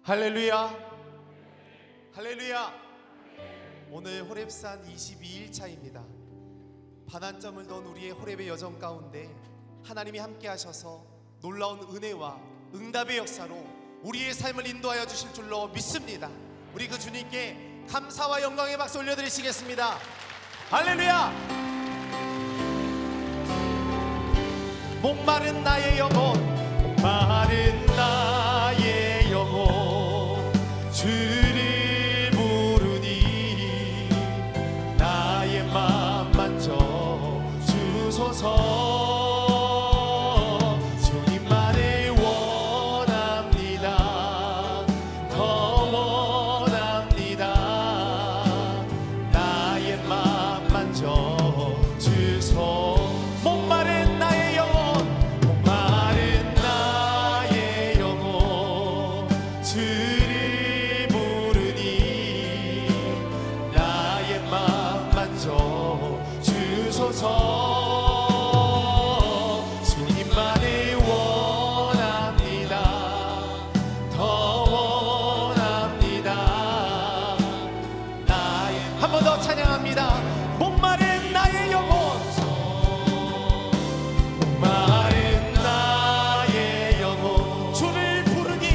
할렐루야, 할렐루야. 오늘 호렙산 22일차입니다. 반환점을 넣은 우리의 호렙의 여정 가운데 하나님이 함께 하셔서 놀라운 은혜와 응답의 역사로 우리의 삶을 인도하여 주실 줄로 믿습니다. 우리 그 주님께 감사와 영광의 박수 올려드리시겠습니다. 할렐루야. 목마른 나의 영혼, 목마른 나의 영혼, 주를 부르니 나의 맘 만져 주소서. 주님만을 원합니다. 더 원합니다. 나의 맘 만져 주소. 목마른 나의 영혼, 목마른 나의 영혼, 주를 부르니 나의 맘 만져 주소서. 주님만을 원합니다. 더 원합니다. 나의 한 번 더 찬양합니다. 목마른 나의 영혼, 목마른 나의 영혼, 주를 부르니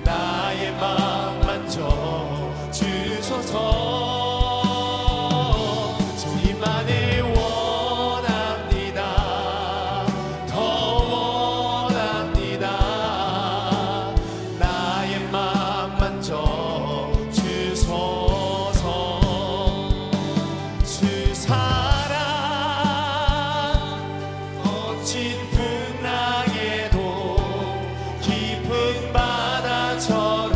나의 맘 만져 주소서. 주님만을 원합니다. 더 원합니다. 나의 맘 만져 주소서. 주 사랑 거친 풍랑에도 깊은 바다처럼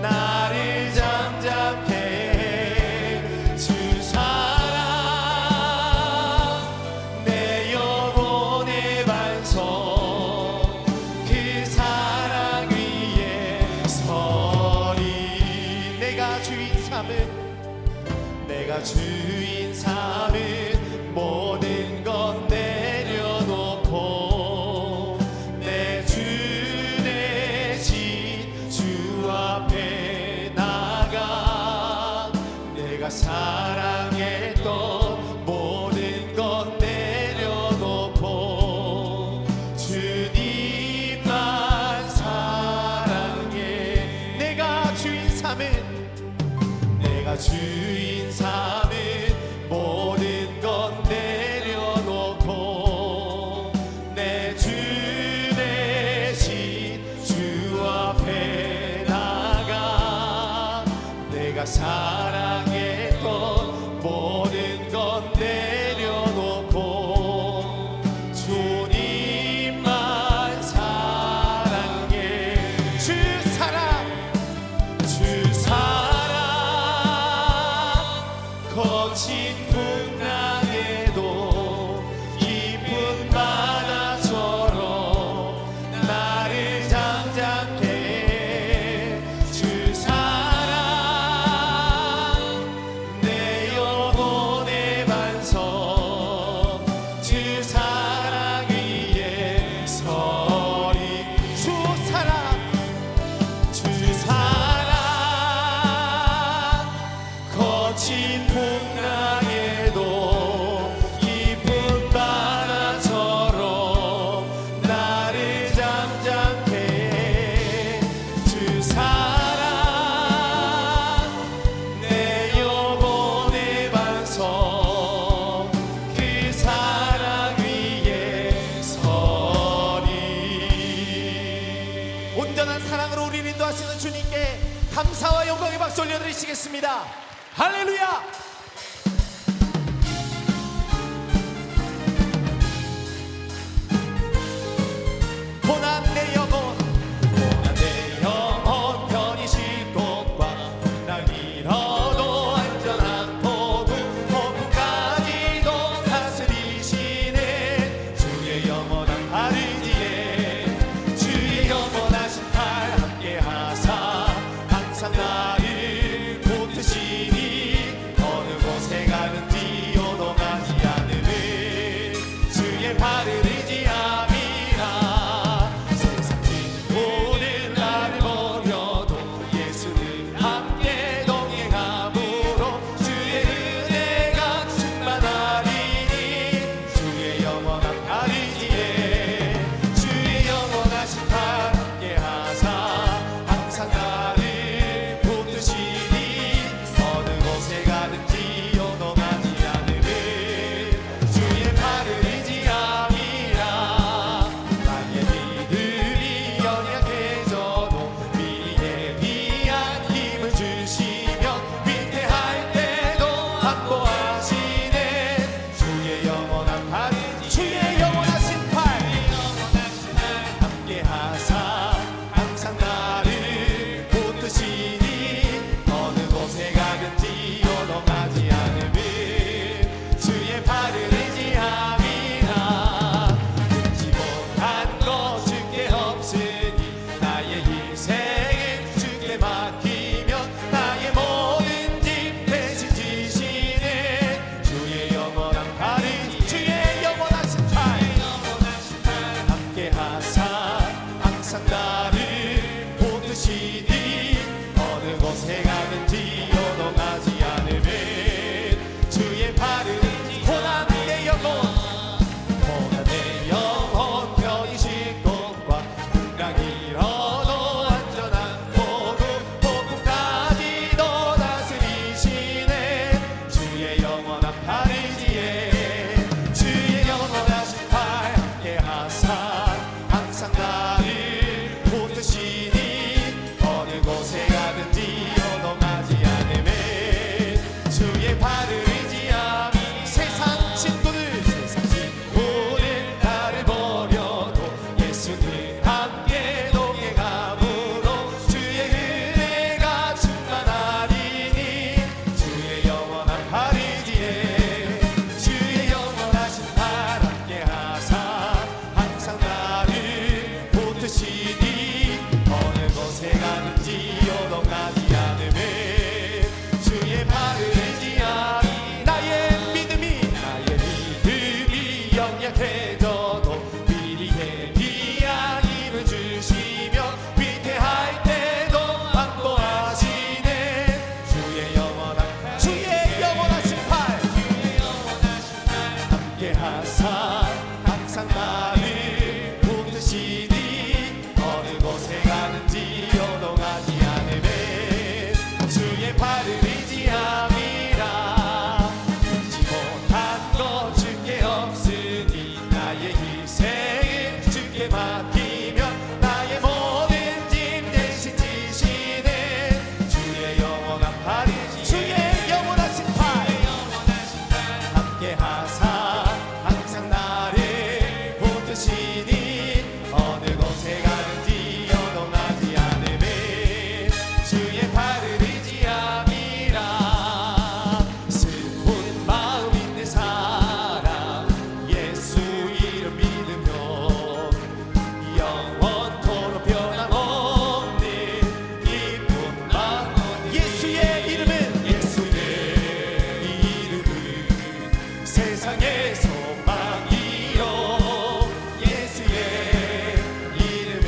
나를 잠잠케 해. 주 사랑 내 영혼의 반석, 그 사랑 위에 서리. 내가 주인 삼은 모든 건 내려놓고 내 주 대신 주 앞에 나가. 내가 사랑했던 모든 건 내려놓고 주님만 사랑해. 내가 주인 삼은 모든 건 내려놓고 내 주 대신 주 앞에 나가. 내가 사랑했던 모든 건 내려놓고 주님만 사랑해. 주 사랑 거친 풍랑에도 깊은 바다처럼 나를 잠잠케 해. 주 사랑 내 영혼의 반석, 주 사랑 위에 서리. 주 사랑 거친 풍랑에도 깊은 바다처럼 나를 잠잠케 해. 주 사랑 내 영혼의 반석, 그 사랑 위에 서리. 온전한 사랑으로 우리를 인도하시는 주님께 감사와 영광의 박수 올려드리시겠습니다. 할렐루야. 고난 내 영혼, 편히 쉴 곳과 날 잃어도 안전한 포구, 폭풍까지도 다스리시는 주의 영원한 발의지에 주의 영원하신 팔 함께 하사 항상 나를 붙드시니 어느 곳에 가는지 요동하지 않음을 주의 발을 의지함이라. 항상 나를 붙드시니 어느 곳에 가든지 요동하지 않으면 주의 발을 고난 내 영혼 편히 쉴 곳과 풍랑 잃어도 안전한 복음까지도 다스리시네 주의 영원한 팔 의지에 주의 영원하신 팔 함께 하사 항상 나를 붙드시니 어느 곳에 가든지 요동하지 않으면 주의 발을 의지하며 세상 친구들 나를 버려도 예수님 함께 동행함으로 주의 은혜가 충만하리니 주의 영원한 팔 의지에 주의 영원하신 팔 함께 하사 항상 나를 붙드시니 어느 곳에 가든지 요동하지 않으면 주의 팔을 의지하니 나의 믿음이 연약해져도 미리 대비한 힘을 주시며 위태할 때도 확보하시네 주의 영원하신 팔 함께 하사 항상 나를 붙드시니 어느 곳에 가든지 요동하지 않으면 주의 팔을 의지함이라 잊지 못한 것 주께 없으니 나의 희생을 주께 맡기면 나의 모든 짐 대신 지시네 주의 영원한 팔 주의 영원하신 팔 함께 하사 항상 나를 붙드시니 어느 곳에 가든지 요동하지 않으면 주의 팔을 의지함이라 슬픈 마음 있는 사람 예수 이름 믿으며 영원토록 변함없는 기쁜 마음 예수의 이름은 세상의 소망이요 예수의 이름은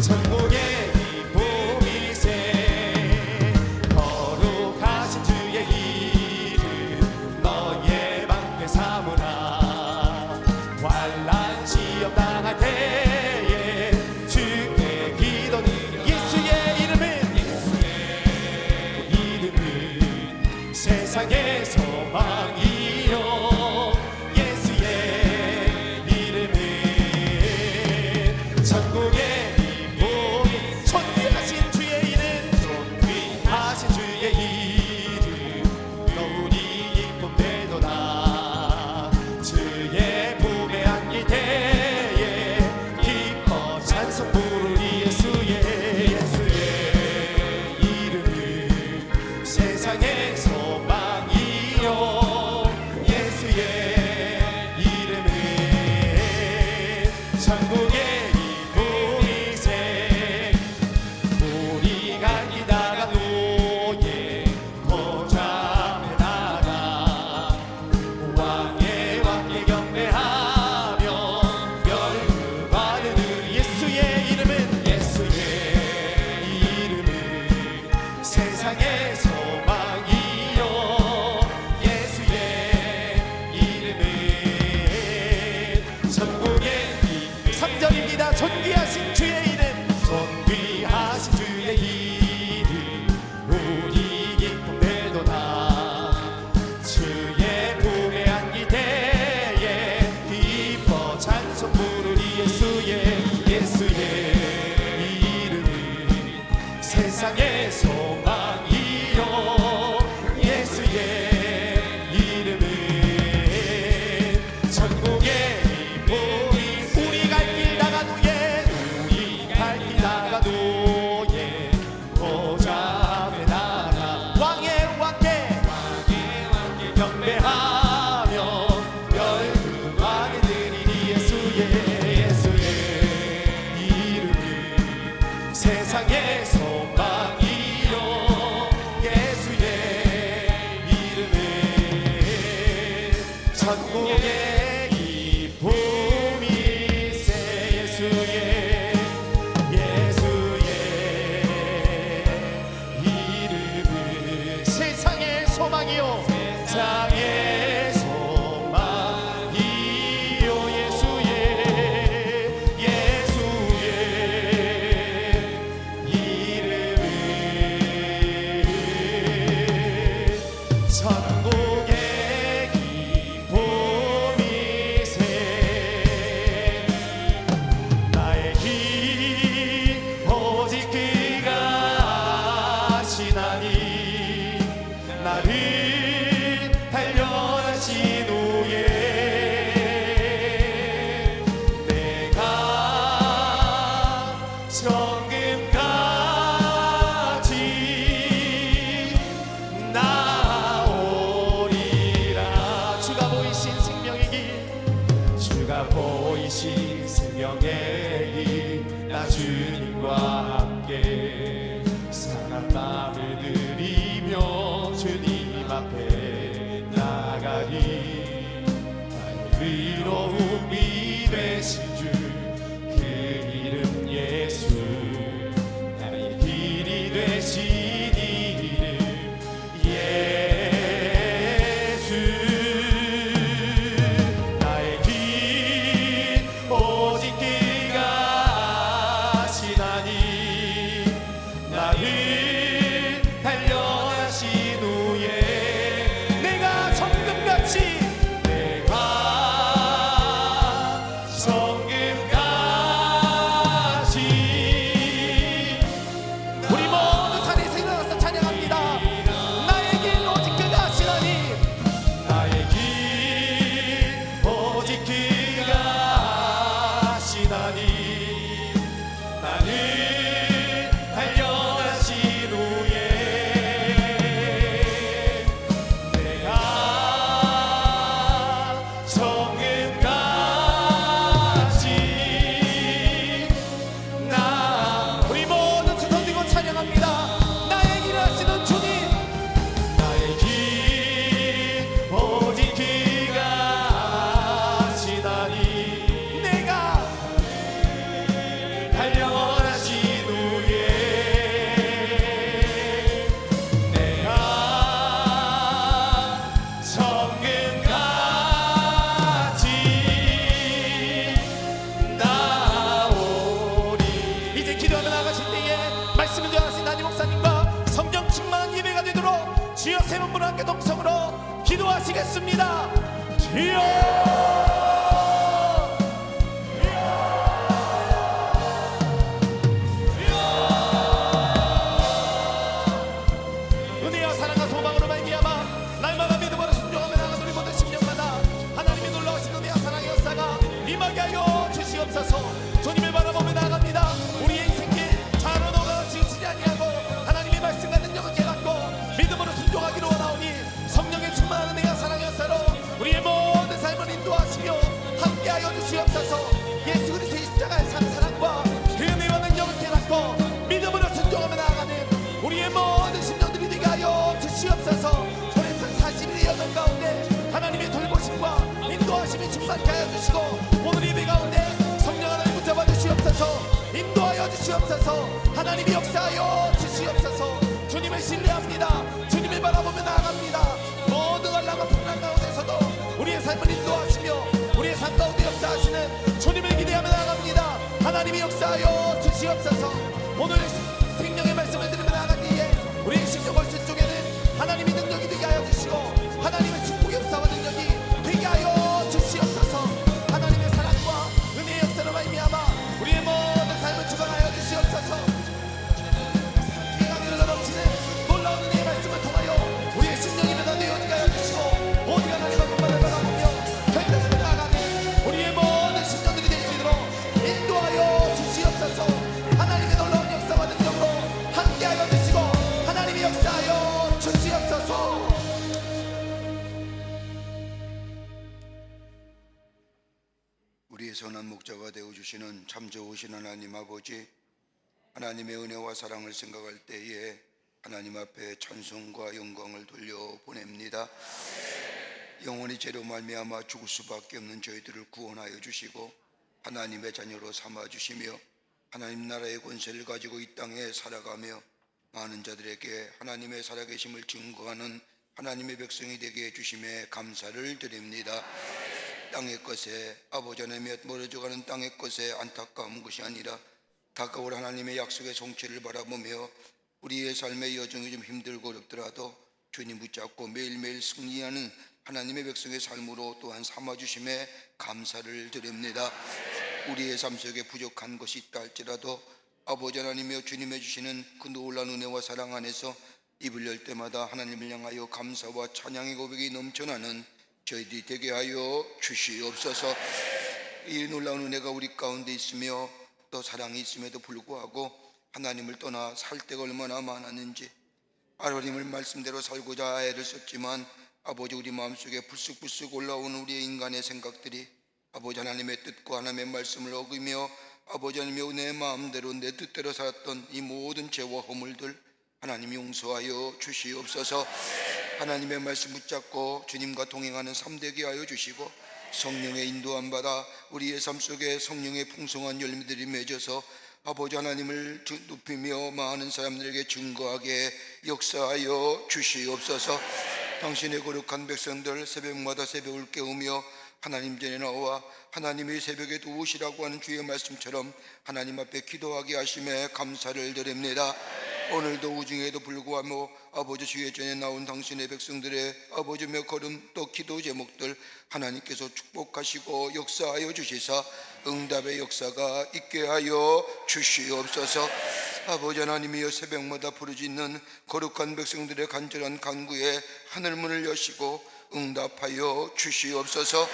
천국의 기쁨이세 거룩하신 주의 이름 너의 방패 삼으라 환난 시험 당할 때에 주께 기도드려 예수의 이름은 세상의 소망이요 예수의 이름은 천국의 기쁨이 존귀하신 주의 이름 존귀하신 주의 이름 너무니 기쁨 되도다 주의 품에 안길 때에 기뻐 찬송 부르리 예수의 이름은 세상의 소망이요 예수의 이름은 천국의 기쁨이세 우리가 기다가 노예 보좌에다가 왕의 경배하며 멸구받는 예수의 이름은 세상의 소망이요 예수의 이름은 천국의 기쁨 3절입니다 존귀하신 주의 이름 존귀하신 주의 이름 우리 기쁨 되도다 주의 품에 안길 때에 기뻐 찬송 부르리 예수의 이름은 세상의 소망이요 예수의 이름은 천국의 기쁨이 우리 갈 길 나가노예 보좌 앞에 나가 왕의 경배하며 멸구하게 드리니 예수의 이름은 세상의 소망이요 예수의 이름은 천국의 기쁨이세 예수의 이신 생명의 길, 나 주님과 함께 상한 마음을 드리며 주님 앞에 나가리. 나의 의로움이 되신 주 그 이름 예수, 나의 길이 되신 이름 예수. 나의 길 오직 그가 아시나니, 나를 달려하신 후에 내가 정금같이 우리 모두 자리에서 일어나서 찬양합니다. 나의 길 오직 그가 아시나니, 나의 길 오직 그가 아시나니, 나를 달려하신 후에 내가 정금같이 우리 모두 두 손 들고 찬양합니다. 나의 길을 아시는 주님, 나의 길 오직 그가 아시나니, 내가 달려하신 후에 내가 정금같이 나오리. 이제 기도하며 나가실 때에 말씀을 전하신 나니 목사님과 성령 충만한 예배가 되도록 주여 세 분으로 함께 동성으로 기도하시겠습니다. 주여, 은혜와 사랑과 소망으로 말미암아 날마다 믿음으로 순종하며 나가는 우리 모든 심령마다 하나님의 놀라우신 은혜와 사랑의 역사가 임하게 하여 주시옵소서. 주님을 바라보며 나아갑니다. 우리의 인생길 좌로 너가 지치지 아니하고 하나님의 말씀과 능력을 깨닫고 믿음으로 순종하기로 원하오니, 성령의 충만한 은혜와 사랑의 역사로 우리의 모든 삶을 인도하시며 함께하여 주시옵소서. 예수 그리스도의 십자가의 사랑과 그 은혜와 능력을 깨닫고 믿음으로 순종하며 나아가는 우리의 모든 심령들이 되게 하여 주시옵소서. 그래서 40일의 여정 가운데 하나님의 돌보심과 인도하심이 충만케 하여 주시고, 오늘 예배 가운데 성령 하나님 붙잡아 주시옵소서. 인도하여 주시옵소서. 하나님이 역사하여 주시옵소서. 주님을 신뢰합니다. 주님을 바라보며 나아갑니다. 모든 환난과 풍랑 가운데서도 우리의 삶을 인도하시며 우리의 삶 가운데 역사하시는 주님을 기대하며 나아갑니다. 하나님이 역사하여 주시옵소서. 오늘 생명의 말씀을 들으며 나아가기에 우리의 심령 골수 쪽에는 하나님의 능력이 되게 하여 주시고, 하나님의 축복의 역사와 능력이 되게 하여 주시옵소서. 하나님의 사랑과 은혜의 역사로 말미암아 우리의 모든 삶을 주관하여 주시옵소서. 태강으로 넘치는 놀라운 은혜의 말씀을 통하여 우리의 심령이 변화되어지게 하여 주시고, 모든 하나님의 것만을 바라보며 결단으로 나아가는 우리의 모든 심령들이 될 수 있도록 인도하여 주시옵소서. 하나님의 놀라운 역사와 능력으로 함께하여 주시고, 하나님이 역사하여 주시옵소서. 우리의 선한 목자가 되어주시는 참 좋으신 하나님 아버지, 하나님의 은혜와 사랑을 생각할 때에 하나님 앞에 찬송과 영광을 돌려보냅니다. 영원히 죄로 말미암아 죽을 수밖에 없는 저희들을 구원하여 주시고 하나님의 자녀로 삼아주시며 하나님 나라의 권세를 가지고 이 땅에 살아가며 많은 자들에게 하나님의 살아계심을 증거하는 하나님의 백성이 되게 해주심에 감사를 드립니다. 땅의 것에 아버지 하나님의 멀어져가는 땅의 것에 안타까운 것이 아니라 다가올 하나님의 약속의 성취를 바라보며 우리의 삶의 여정이 좀 힘들고 어렵더라도 주님 붙잡고 매일매일 승리하는 하나님의 백성의 삶으로 또한 삼아주심에 감사를 드립니다. 우리의 삶 속에 부족한 것이 있다 할지라도 아버지 하나님이여 주님의 주시는 그 놀라운 은혜와 사랑 안에서 입을 열 때마다 하나님을 향하여 감사와 찬양의 고백이 넘쳐나는 저희들이 되게 하여 주시옵소서. 이 놀라운 은혜가 우리 가운데 있으며 또 사랑이 있음에도 불구하고 하나님을 떠나 살 때가 얼마나 많았는지, 하나님을 말씀대로 살고자 애를 썼지만 아버지 우리 마음속에 불쑥불쑥 올라오는 우리의 인간의 생각들이 아버지 하나님의 뜻과 하나님의 말씀을 어기며 아버지 하나님의 내 마음대로 내 뜻대로 살았던 이 모든 죄와 허물들 하나님 용서하여 주시옵소서. 하나님의 말씀 붙잡고 주님과 동행하는 삶 되게 하여 주시고 성령의 인도함 받아 우리의 삶 속에 성령의 풍성한 열매들이 맺어서 아버지 하나님을 높이며 많은 사람들에게 증거하게 역사하여 주시옵소서. 당신의 거룩한 백성들 새벽마다 새벽을 깨우며 하나님 전에 나와 하나님의 새벽에 도우시라고 하는 주의 말씀처럼 하나님 앞에 기도하게 하심에 감사를 드립니다. 오늘도 우중에도 불구하고 아버지 주의 전에 나온 당신의 백성들의 아버지며 걸음 또 기도 제목들 하나님께서 축복하시고 역사하여 주시사 응답의 역사가 있게 하여 주시옵소서. 아버지 하나님이여 새벽마다 부르짖는 거룩한 백성들의 간절한 간구에 하늘문을 여시고 응답하여 주시옵소서.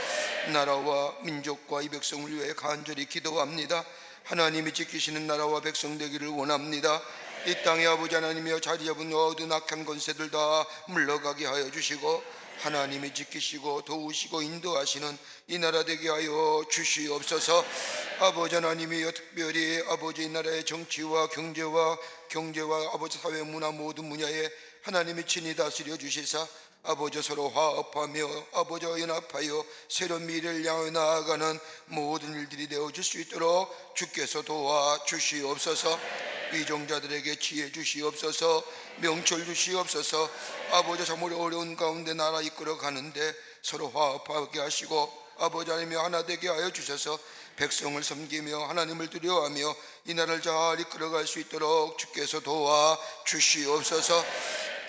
나라와 민족과 이 백성을 위해 간절히 기도합니다. 하나님이 지키시는 나라와 백성 되기를 원합니다. 이 땅에 아버지 하나님이여 자리 잡은 모든 악한 권세들 다 물러가게 하여 주시고 하나님이 지키시고 도우시고 인도하시는 이 나라 되게 하여 주시옵소서. 아버지 하나님이여 특별히 아버지 이 나라의 정치와 경제와 아버지 사회 문화 모든 분야에 하나님이 친히 다스려 주시사 아버지 서로 화합하며 아버지 연합하여 새로운 미래를 향해 나아가는 모든 일들이 되어질 수 있도록 주께서 도와주시옵소서. 위종자들에게 지혜 주시옵소서. 명철 주시옵소서. 아버지 정말 어려운 가운데 나라 이끌어 가는데 서로 화합하게 하시고 아버지 하나님이 하나 되게 하여 주셔서 백성을 섬기며 하나님을 두려워하며 이 나라를 잘 이끌어갈 수 있도록 주께서 도와주시옵소서.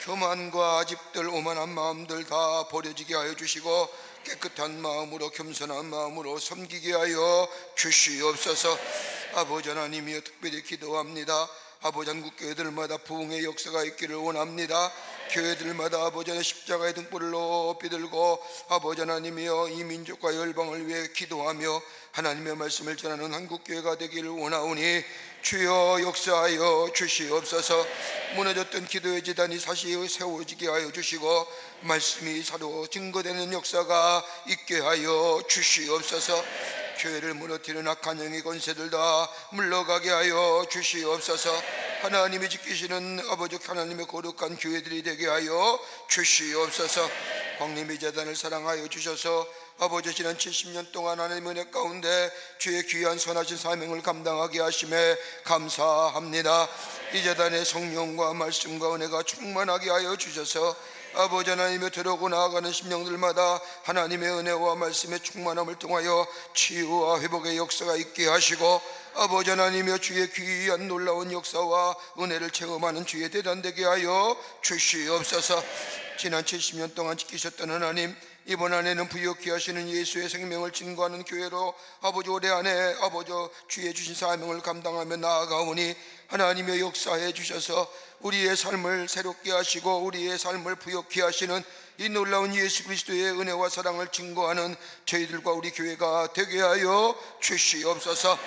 교만과 집들 오만한 마음들 다 버려지게 하여 주시고 깨끗한 마음으로 겸손한 마음으로 섬기게 하여 주시옵소서. 아버지 하나님이여 특별히 기도합니다. 아버지 한국교회들마다 부흥의 역사가 있기를 원합니다. 교회들마다 아버지 하나님 십자가의 등불을 높이 들고 아버지 하나님이여 이 민족과 열방을 위해 기도하며 하나님의 말씀을 전하는 한국교회가 되기를 원하오니 주여 역사하여 주시옵소서. 무너졌던 기도의 지단이 다시 세워지게 하여 주시고 말씀이 서로 증거되는 역사가 있게 하여 주시옵소서. 교회를 무너뜨리는 악한 영의 권세들 다 물러가게 하여 주시옵소서. 하나님이 지키시는 아버지 하나님의 거룩한 교회들이 되게 하여 주시옵소서. 광림의 재단을 사랑하여 주셔서 아버지 지난 70년 동안 하나님의 은혜 가운데 주의 귀한 선하신 사명을 감당하게 하심에 감사합니다. 이 재단의 성령과 말씀과 은혜가 충만하게 하여 주셔서 아버지 하나님의 들어오고 나아가는 심령들마다 하나님의 은혜와 말씀의 충만함을 통하여 치유와 회복의 역사가 있게 하시고 아버지 하나님의 주의 귀한 놀라운 역사와 은혜를 체험하는 주의 대단되게 하여 주시옵소서. 지난 70년 동안 지키셨던 하나님, 이번 한 해는 부욕케 하시는 예수의 생명을 증거하는 교회로 아버지 올해 안에 아버지 주의 주신 사명을 감당하며 나아가오니 하나님의 역사해 주셔서 우리의 삶을 새롭게 하시고 우리의 삶을 부욕케 하시는 이 놀라운 예수 그리스도의 은혜와 사랑을 증거하는 저희들과 우리 교회가 되게 하여 주시옵소서.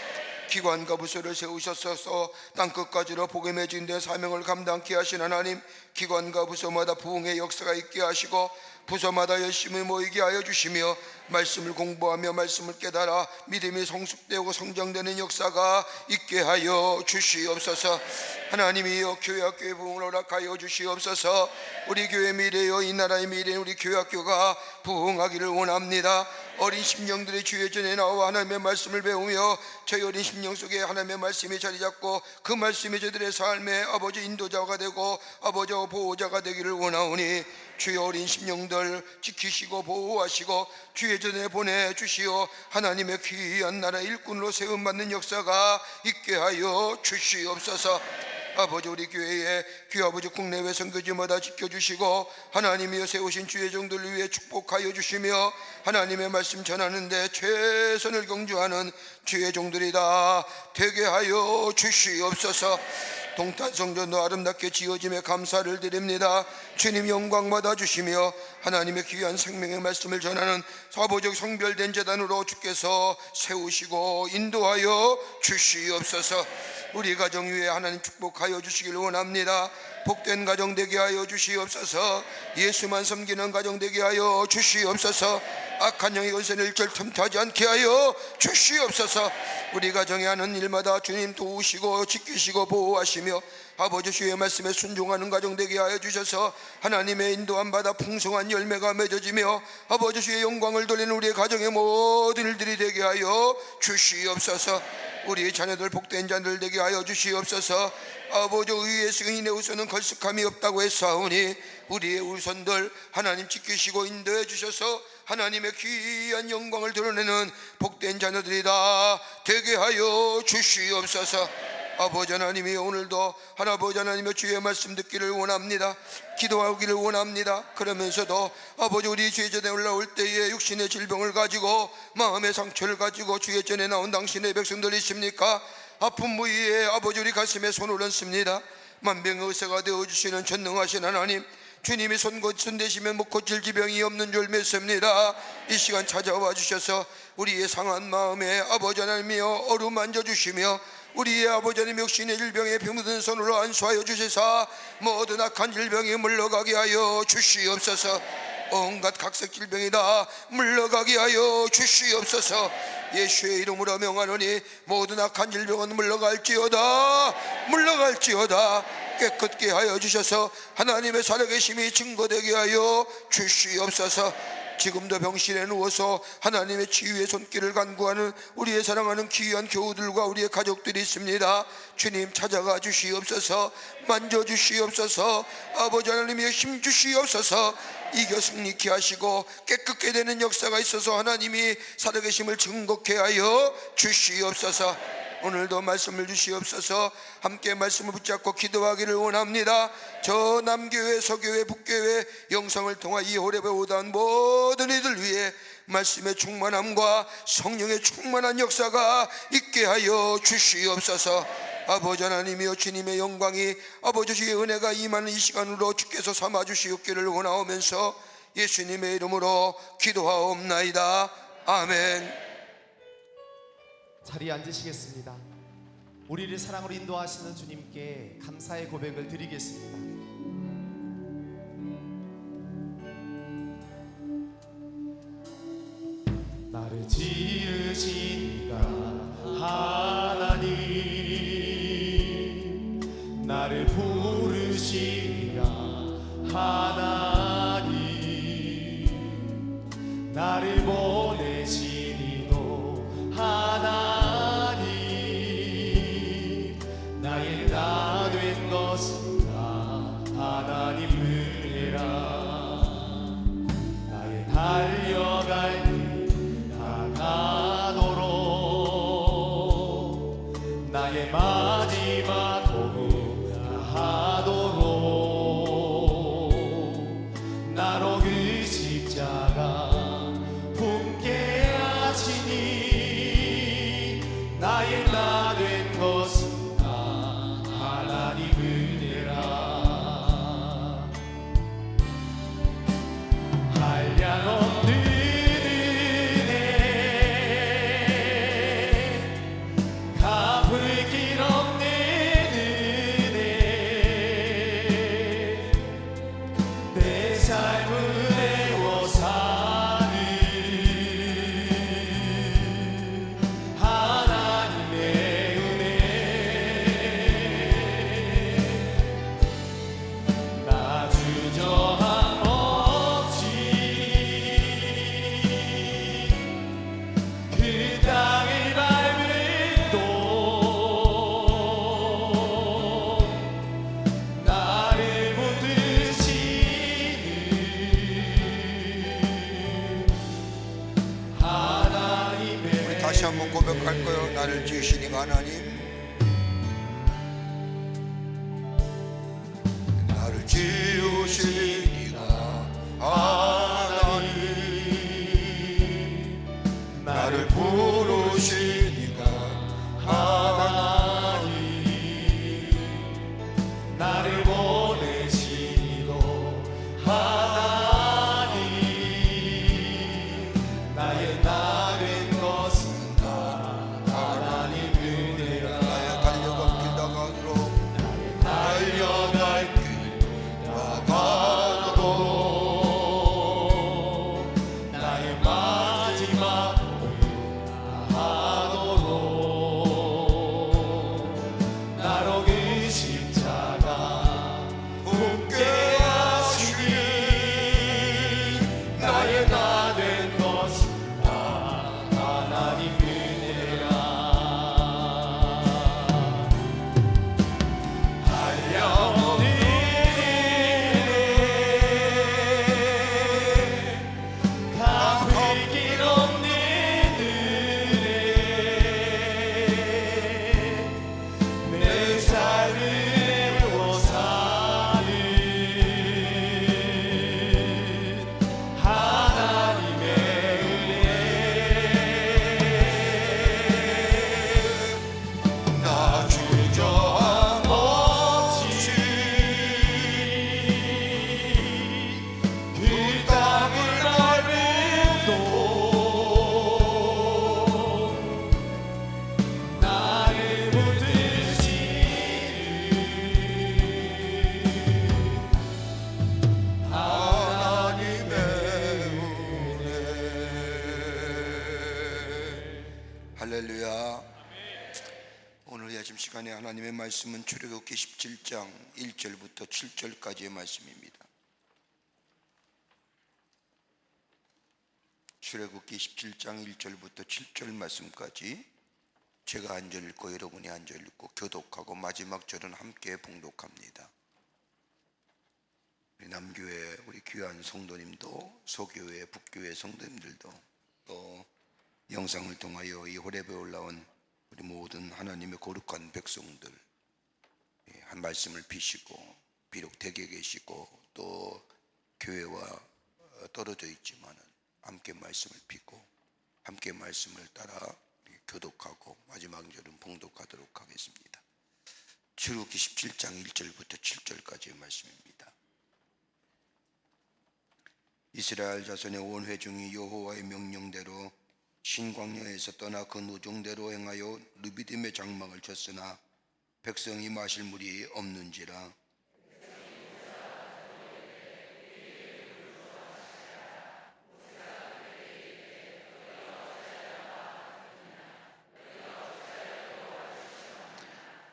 기관과 부서를 세우셔서 땅끝까지로 복에 맺은 데 사명을 감당케 하신 하나님, 기관과 부서마다 부흥의 역사가 있게 하시고 부서마다 열심히 모이게 하여 주시며 말씀을 공부하며 말씀을 깨달아 믿음이 성숙되고 성장되는 역사가 있게 하여 주시옵소서. 하나님이여 교회학교의 부흥을 허락하여 주시옵소서. 우리 교회 미래여 이 나라의 미래인 우리 교회학교가 부흥하기를 원합니다. 어린 심령들의 주의 전에 나와 하나님의 말씀을 배우며 저희 어린 심령 속에 하나님의 말씀이 자리 잡고 그 말씀이 저들의 삶의 아버지 인도자가 되고 아버지 보호자가 되기를 원하오니 주의 어린 심령들 지키시고 보호하시고 주의 전에 보내주시어 하나님의 귀한 나라 일꾼으로 세움받는 역사가 있게 하여 주시옵소서. 아버지 우리 교회에 귀아버지 국내외 선교지마다 지켜주시고 하나님이여 세우신 주의 종들을 위해 축복하여 주시며 하나님의 말씀 전하는데 최선을 경주하는 주의 종들이다 되게 하여 주시옵소서. 동탄성전도 아름답게 지어짐에 감사를 드립니다. 주님 영광 받아주시며 하나님의 귀한 생명의 말씀을 전하는 사보적 성별된 재단으로 주께서 세우시고 인도하여 주시옵소서. 우리 가정 위에 하나님 축복하여 주시길 원합니다. 복된 가정 되게 하여 주시옵소서. 예수만 섬기는 가정 되게 하여 주시옵소서. 악한 영의 권세는 일절 틈타지 않게 하여 주시옵소서. 우리 가정에 하는 일마다 주님 도우시고 지키시고 보호하시며 아버지 주의 말씀에 순종하는 가정 되게 하여 주셔서 하나님의 인도함 받아 풍성한 열매가 맺어지며 아버지 주의 영광을 돌리는 우리의 가정의 모든 일들이 되게 하여 주시옵소서. 우리 자녀들 복된 자들 되게 하여 주시옵소서. 아버지 의의 승인의 우선은 걸쭉함이 없다고 했사오니 우리의 우선들 하나님 지키시고 인도해 주셔서 하나님의 귀한 영광을 드러내는 복된 자녀들이다 되게 하여 주시옵소서. 아버지 하나님이 오늘도 아버지 하나님의 주의 말씀 듣기를 원합니다. 기도하기를 원합니다. 그러면서도 아버지 우리 주의 전에 올라올 때에 육신의 질병을 가지고 마음의 상처를 가지고 주의 전에 나온 당신의 백성들이십니까? 아픈 부위에 아버지 우리 가슴에 손을 얹습니다. 만병의 의사가 되어주시는 전능하신 하나님, 주님이 손 대시면 못 고칠 지병이 없는 줄 믿습니다. 이 시간 찾아와 주셔서 우리의 상한 마음에 아버지 하나님이여 어루만져 주시며 우리의 아버지 하나님 육신의 질병에 피 묻은 손으로 안수하여 주시사 모든 악한 질병이 물러가게 하여 주시옵소서. 온갖 각색 질병이 다 물러가게 하여 주시옵소서. 예수의 이름으로 명하노니 모든 악한 질병은 물러갈지어다 물러갈지어다. 깨끗게 하여 주셔서 하나님의 살아계심이 증거되게 하여 주시옵소서. 지금도 병실에 누워서 하나님의 치유의 손길을 간구하는 우리의 사랑하는 귀한 교우들과 우리의 가족들이 있습니다. 주님 찾아가 주시옵소서. 만져주시옵소서. 아버지 하나님의 힘 주시옵소서. 이겨 승리케 하시고 깨끗게 되는 역사가 있어서 하나님이 살아계심을 증거케 하여 주시옵소서. 오늘도 말씀을 주시옵소서. 함께 말씀을 붙잡고 기도하기를 원합니다. 저 남교회 서교회 북교회 영상을 통한 이 호렙에 오던 모든 이들 위해 말씀의 충만함과 성령의 충만한 역사가 있게 하여 주시옵소서. 아버지 하나님이여 주님의 영광이 아버지 주의 은혜가 임하는 이 시간으로 주께서 삼아 주시옵기를 원하오면서 예수님의 이름으로 기도하옵나이다. 아멘. 자리에 앉으시겠습니다. 우리를 사랑으로 인도하시는 주님께 감사의 고백을 드리겠습니다. 나를 지으신 이가 하나님, 나를 부르신 이가 하나님, 나를 보내신 이도 하나님, 나의 나 된 것은 다 하나님 은혜라. 나의 달려갈 길 다가도록 나의 마지막 호흡 다하도록 나로 그 십자가 품게 하시니 나의 나 된 것은 다 하나님 은혜라. 한량 없는 은혜, 갚을 길 없는 은혜, 내 삶을 내워 사는 하나님의 은혜. 나 주저함 없이 그 땅을 밟은 또 나를 붙드시는 하나님의 우리 다시 한번 고백할 거예요. 나를 지으신 이가 하나님, 나를 지으신 이가 하나님, 나를 부르신 이가 하나님, 나를 보내신 이도 하나님, 나의 나 된 것은 다 하나님 은혜라. 나의 달려갈 길 하나님 은혜가 한량없는 은혜 갚을 없는 은혜 내 삶을 외워 사는 하나님의 은혜 나 주저함 없이 그 땅을 밟음도 나를 붙드시는 하나님의 은혜. 할렐루야. 오늘 아침 시간에 하나님의 말씀은 출애굽기 17장 1절부터 7절까지의 말씀입니다. 출애굽기 17장 1절부터 7절 말씀까지 제가 한 절 읽고 여러분이 한 절 읽고 교독하고 마지막 절은 함께 봉독합니다. 우리 남교회 우리 귀한 성도님도 소교회 북교회 성도님들도 또 영상을 통하여 이 호렙에 올라온 우리 모든 하나님의 거룩한 백성들 한 말씀을 비시고 비록 댁에 계시고 또 교회와 떨어져 있지만 함께 말씀을 비고 함께 말씀을 따라 교독하고 마지막 절은 봉독하도록 하겠습니다. 출애굽기 17장 1절부터 7절까지의 말씀입니다. 이스라엘 자손의 온 회중이 여호와의 명령대로 신광야에서 떠나 그 노종대로 행하여 르비딤의 장막을 쳤으나 백성이 마실 물이 없는지라.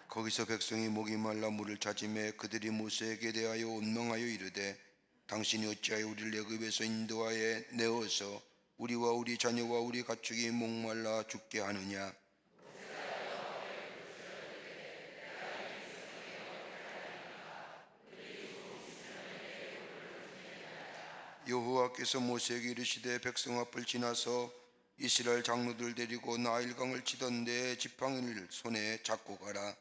거기서 백성이 목이 말라 물을 찾으매 그들이 모세에게 대하여 원망하여 이르되 당신이 어찌하여 우리를 애굽에서 인도하여 내어서 우리와 우리 자녀와 우리 가축이 목말라 죽게 하느냐. 여호와께서 모세에게 이르시되 백성 앞을 지나서 이스라엘 장로들 데리고 나일강을 치던 내 지팡이를 손에 잡고 가라.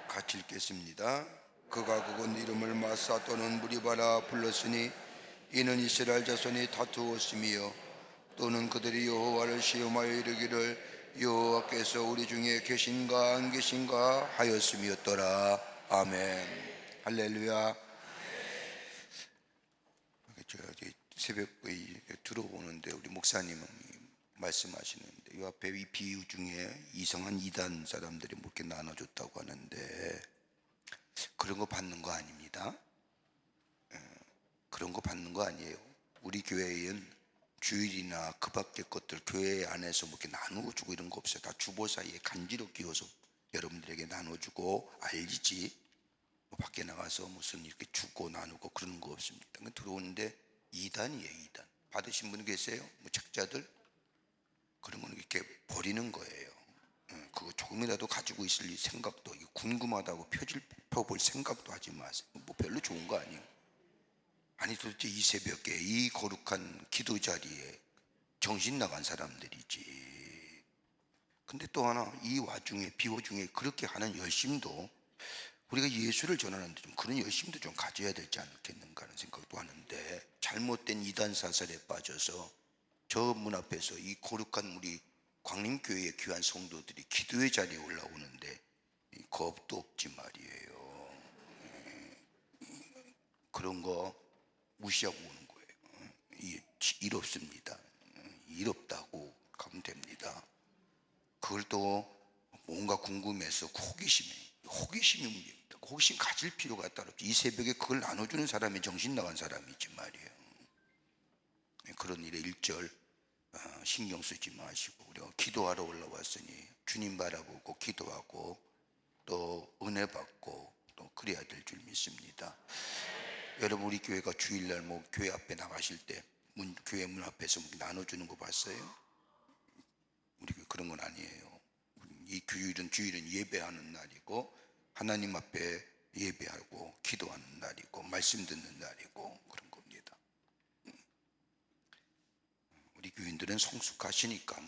같이 읽겠습니다. 그가 그곳 이름을 마사 또는 무리바라 불렀으니 이는 이스라엘 자손이 다투었으며 또는 그들이 여호와를 시험하여 이르기를 여호와께서 우리 중에 계신가 안 계신가 하였음이었더라. 아멘. 할렐루야. 제가 새벽에 들어오는데 우리 목사님은 말씀하시는데 이 앞에 이 비유 중에 이상한 이단 사람들이 뭐 이렇게 나눠줬다고 하는데 그런 거 받는 거 아닙니다. 그런 거 받는 거 아니에요. 우리 교회엔 주일이나 그 밖의 것들 교회 안에서 뭐 이렇게 나누어주고 이런 거 없어요. 다 주보 사이에 간지로 끼워서 여러분들에게 나눠주고 알리지 뭐 밖에 나가서 무슨 이렇게 주고 나누고 그런 거 없습니다. 들어오는데 이단이에요. 이단 받으신 분 계세요? 뭐 책자들 그런 거는 이렇게 버리는 거예요. 그거 조금이라도 가지고 있을 생각도 궁금하다고 펴볼 생각도 하지 마세요. 뭐 별로 좋은 거 아니에요. 아니 도대체 이 새벽에 이 거룩한 기도 자리에 정신 나간 사람들이지. 근데 또 하나 이 와중에 비와중에 그렇게 하는 열심도 우리가 예수를 전하는데 좀 그런 열심도 좀 가져야 되지 않겠는가 하는 생각도 하는데 잘못된 이단 사설에 빠져서 저 문 앞에서 이 거룩한 우리 광림교회의 귀한 성도들이 기도의 자리에 올라오는데 겁도 없지 말이에요. 그런 거 무시하고 오는 거예요. 일 없습니다. 일 없다고 가면 됩니다. 그걸 또 뭔가 궁금해서 호기심이 문제입니다. 호기심 가질 필요가 따로 없죠. 이 새벽에 그걸 나눠주는 사람이 정신 나간 사람이지 말이에요. 그런 일에 일절 신경 쓰지 마시고 우리가 기도하러 올라왔으니 주님 바라보고 기도하고 또 은혜 받고 또 그래야 될 줄 믿습니다. 여러분, 우리 교회가 주일날 뭐 교회 앞에 나가실 때 교회 문 앞에서 나눠주는 거 봤어요? 우리 그런 건 아니에요. 이 주일은 예배하는 날이고 하나님 앞에 예배하고 기도하는 날이고 말씀 듣는 날이고 그런 겁니다. 우리 교인들은 성숙하시니까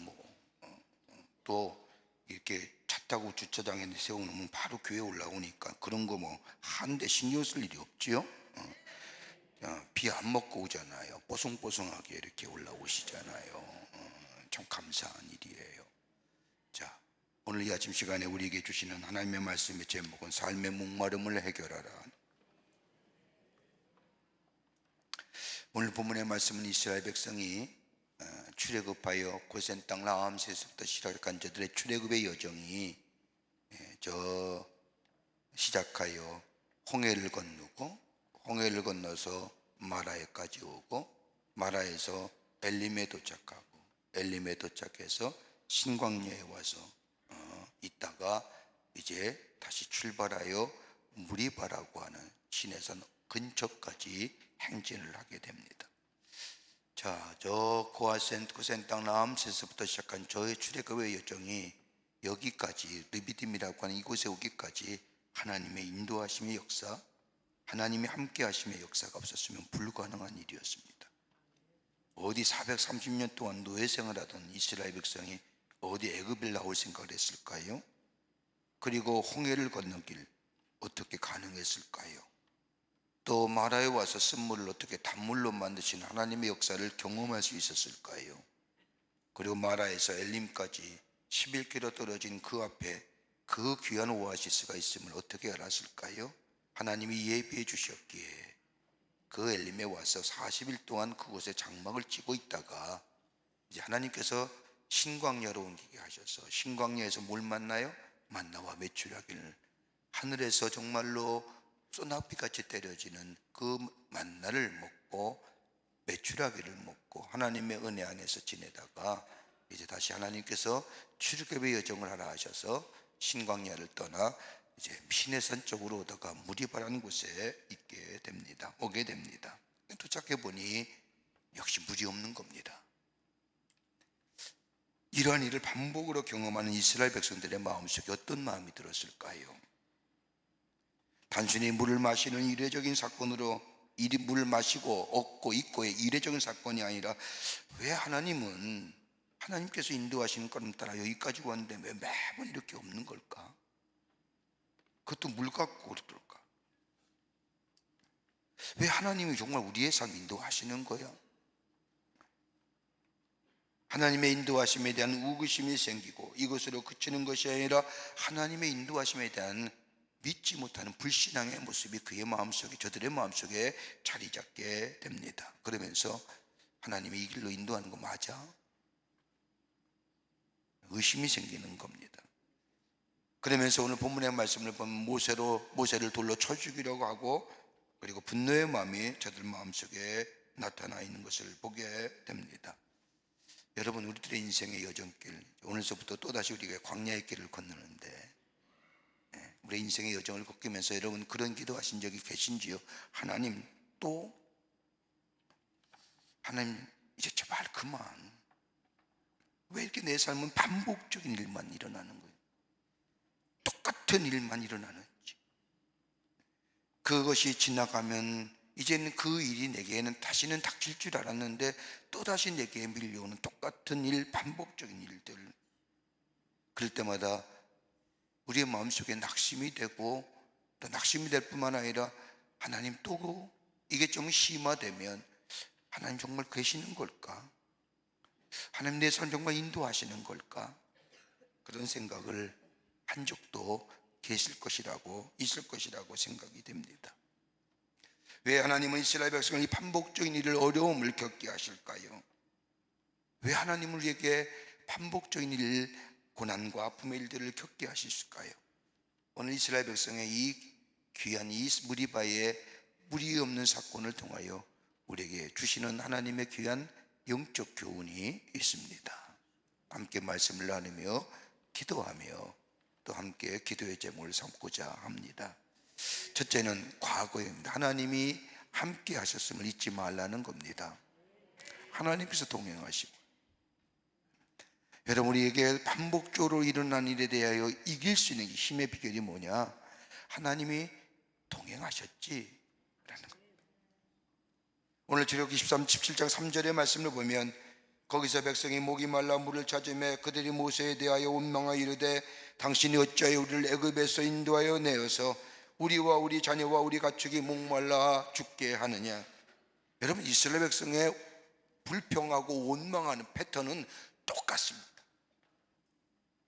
또 이렇게 차 타고 주차장에 세워놓으면 바로 교회 올라오니까 그런 거 뭐 한데 신경 쓸 일이 없지요. 비 안 먹고 오잖아요. 뽀송뽀송하게 이렇게 올라오시잖아요. 참 감사한 일이에요. 자, 오늘 이 아침 시간에 우리에게 주시는 하나님의 말씀의 제목은 삶의 목마름을 해결하라. 오늘 본문의 말씀은 이스라엘 백성이 출애굽하여 고센 땅 라암새에서부터 시작한 저들의 출애굽의 여정이 시작하여 홍해를 건너고 홍해를 건너서 마라에까지 오고 마라에서 엘림에 도착하고 엘림에 도착해서 신광야에 와서 있다가 이제 다시 출발하여 무리바라고 하는 시내산 근처까지 행진을 하게 됩니다. 자, 저 고센 땅 라암새에서부터 시작한 저의 출애굽의 여정이 여기까지 르비딤이라고 하는 이곳에 오기까지 하나님의 인도하심의 역사, 하나님의 함께 하심의 역사가 없었으면 불가능한 일이었습니다. 어디 430년 동안 노예 생활하던 이스라엘 백성이 어디 애굽을 나올 생각을 했을까요? 그리고 홍해를 건너길 어떻게 가능했을까요? 또 마라에 와서 쓴물을 어떻게 단물로 만드신 하나님의 역사를 경험할 수 있었을까요? 그리고 마라에서 엘림까지 11km 떨어진 그 앞에 그 귀한 오아시스가 있음을 어떻게 알았을까요? 하나님이 예비해 주셨기에 그 엘림에 와서 40일 동안 그곳에 장막을 치고 있다가 이제 하나님께서 신광야로 옮기게 하셔서 신광야에서 뭘 만나요? 만나와 메추라기를, 하늘에서 정말로 소나비같이 때려지는 그 만나를 먹고 메추라기를 먹고 하나님의 은혜 안에서 지내다가 이제 다시 하나님께서 출애굽의 여정을 하라 하셔서 신광야를 떠나 이제 시내산 쪽으로 오다가 무리바라는 곳에 오게 됩니다. 도착해 보니 역시 물이 없는 겁니다. 이러한 일을 반복으로 경험하는 이스라엘 백성들의 마음속에 어떤 마음이 들었을까요? 단순히 물을 마시는 이례적인 사건으로 물을 마시고 얻고 있고의 이례적인 사건이 아니라 왜 하나님께서 인도하시는 걸음 따라 여기까지 왔는데 왜 매번 이렇게 없는 걸까? 그것도 물 갖고 그럴까? 왜 하나님이 정말 우리의 삶 인도하시는 거야? 하나님의 인도하심에 대한 우기심이 생기고 이것으로 그치는 것이 아니라 하나님의 인도하심에 대한 믿지 못하는 불신앙의 모습이 저들의 마음속에 자리 잡게 됩니다. 그러면서 하나님이 이 길로 인도하는 거 맞아? 의심이 생기는 겁니다. 그러면서 오늘 본문의 말씀을 보면 모세를 돌로 쳐 죽이려고 하고 그리고 분노의 마음이 저들 마음속에 나타나 있는 것을 보게 됩니다. 여러분, 우리들의 인생의 여정길, 오늘서부터 또다시 우리가 광야의 길을 건너는데 우리 인생의 여정을 걷기면서 여러분 그런 기도하신 적이 계신지요? 하나님 이제 제발 그만. 왜 이렇게 내 삶은 반복적인 일만 일어나는 거예요? 똑같은 일만 일어나는지. 그것이 지나가면 이제는 그 일이 내게는 다시는 닥칠 줄 알았는데 또다시 내게 밀려오는 똑같은 일, 반복적인 일들. 그럴 때마다 우리의 마음속에 낙심이 되고 또 낙심이 될 뿐만 아니라 하나님 또 이게 좀 심화되면 하나님 정말 계시는 걸까? 하나님 내 삶 정말 인도하시는 걸까? 그런 생각을 한 적도 있을 것이라고 생각이 됩니다. 왜 하나님은 이스라엘 백성을 이 반복적인 일을 어려움을 겪게 하실까요? 왜 하나님은 우리에게 반복적인 일, 고난과 아픔의 일들을 겪게 하실까요? 오늘 이스라엘 백성의 이 귀한 이 무리바의 무리 없는 사건을 통하여 우리에게 주시는 하나님의 귀한 영적 교훈이 있습니다. 함께 말씀을 나누며 기도하며 또 함께 기도의 제목을 삼고자 합니다. 첫째는 과거입니다. 하나님이 함께 하셨음을 잊지 말라는 겁니다. 하나님께서 동행하시고, 여러분, 우리에게 반복적으로 일어난 일에 대하여 이길 수 있는 힘의 비결이 뭐냐? 하나님이 동행하셨지 라는 겁니다. 오늘 출애굽기 17장 3절의 말씀을 보면, 거기서 백성이 목이 말라 물을 찾으며 그들이 모세에 대하여 원망하여 이르되 당신이 어찌하여 우리를 애굽에서 인도하여 내어서 우리와 우리 자녀와 우리 가축이 목말라 죽게 하느냐. 여러분, 이스라엘 백성의 불평하고 원망하는 패턴은 똑같습니다.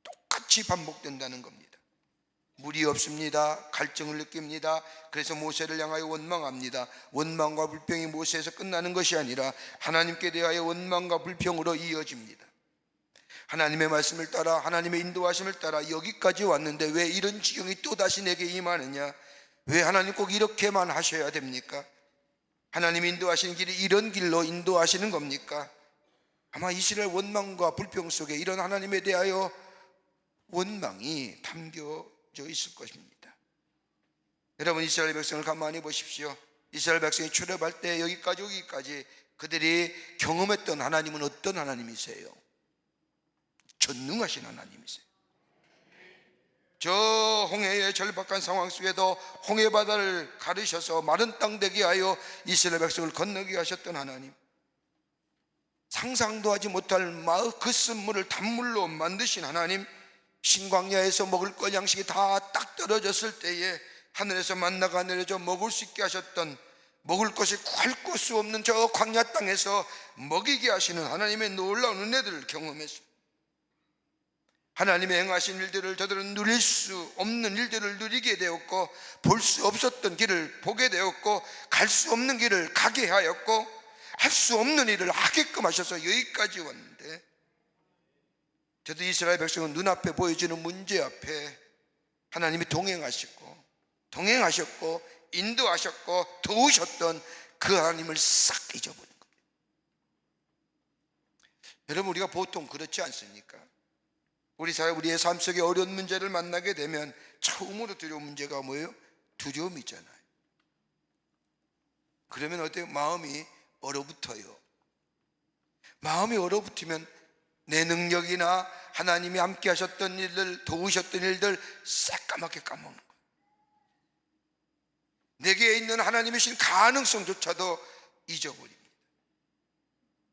똑같이 반복된다는 겁니다. 물이 없습니다. 갈증을 느낍니다. 그래서 모세를 향하여 원망합니다. 원망과 불평이 모세에서 끝나는 것이 아니라 하나님께 대하여 원망과 불평으로 이어집니다. 하나님의 말씀을 따라, 하나님의 인도하심을 따라 여기까지 왔는데 왜 이런 지경이 또다시 내게 임하느냐? 왜 하나님 꼭 이렇게만 하셔야 됩니까? 하나님이 인도하시는 길이 이런 길로 인도하시는 겁니까? 아마 이스라엘 원망과 불평 속에 이런 하나님에 대하여 원망이 담겨져 있을 것입니다. 여러분, 이스라엘 백성을 가만히 보십시오. 이스라엘 백성이 출애굽할 때 여기까지 그들이 경험했던 하나님은 어떤 하나님이세요? 전능하신 하나님이세요. 저 홍해의 절박한 상황 속에도 홍해바다를 가르셔서 마른 땅 되게 하여 이스라엘 백성을 건너게 하셨던 하나님, 상상도 하지 못할 그 쓴물을 단물로 만드신 하나님, 신광야에서 먹을 것 양식이 다 딱 떨어졌을 때에 하늘에서 만나가 내려져 먹을 수 있게 하셨던, 먹을 것이 갈 곳수 없는 저 광야 땅에서 먹이게 하시는 하나님의 놀라운 은혜들을 경험했습니다. 하나님의 행하신 일들을 저들은 누릴 수 없는 일들을 누리게 되었고, 볼 수 없었던 길을 보게 되었고, 갈 수 없는 길을 가게 하였고, 할 수 없는 일을 하게끔 하셔서 여기까지 왔는데, 저도 이스라엘 백성은 눈앞에 보여지는 문제 앞에 하나님이 동행하셨고 인도하셨고 도우셨던 그 하나님을 싹 잊어버린 거예요. 여러분, 우리가 보통 그렇지 않습니까? 우리의 삶 속에 어려운 문제를 만나게 되면 처음으로 두려운 문제가 뭐예요? 두려움이잖아요. 그러면 어때요? 마음이 얼어붙어요. 마음이 얼어붙으면 내 능력이나 하나님이 함께 하셨던 일들, 도우셨던 일들 새까맣게 까먹는 거예요. 내게 있는 하나님이신 가능성조차도 잊어버립니다.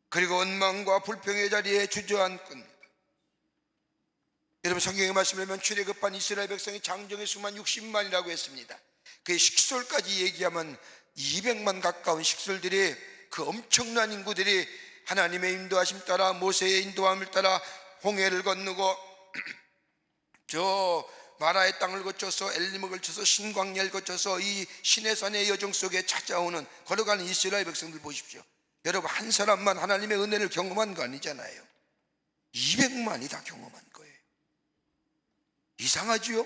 그리고 원망과 불평의 자리에 주저앉습니다. 여러분, 성경의 말씀을 보면 출애굽한 이스라엘 백성이 장정의 수만 60만이라고 했습니다. 그 식솔까지 얘기하면 200만 가까운 식솔들이, 그 엄청난 인구들이 하나님의 인도하심 따라, 모세의 인도함을 따라 홍해를 건너고 저 마라의 땅을 거쳐서 엘림을 거쳐서 신광야를 거쳐서 이 시내산의 여정 속에 찾아오는, 걸어가는 이스라엘 백성들 보십시오. 여러분, 한 사람만 하나님의 은혜를 경험한 거 아니잖아요. 200만이 다 경험한 거예요. 이상하지요?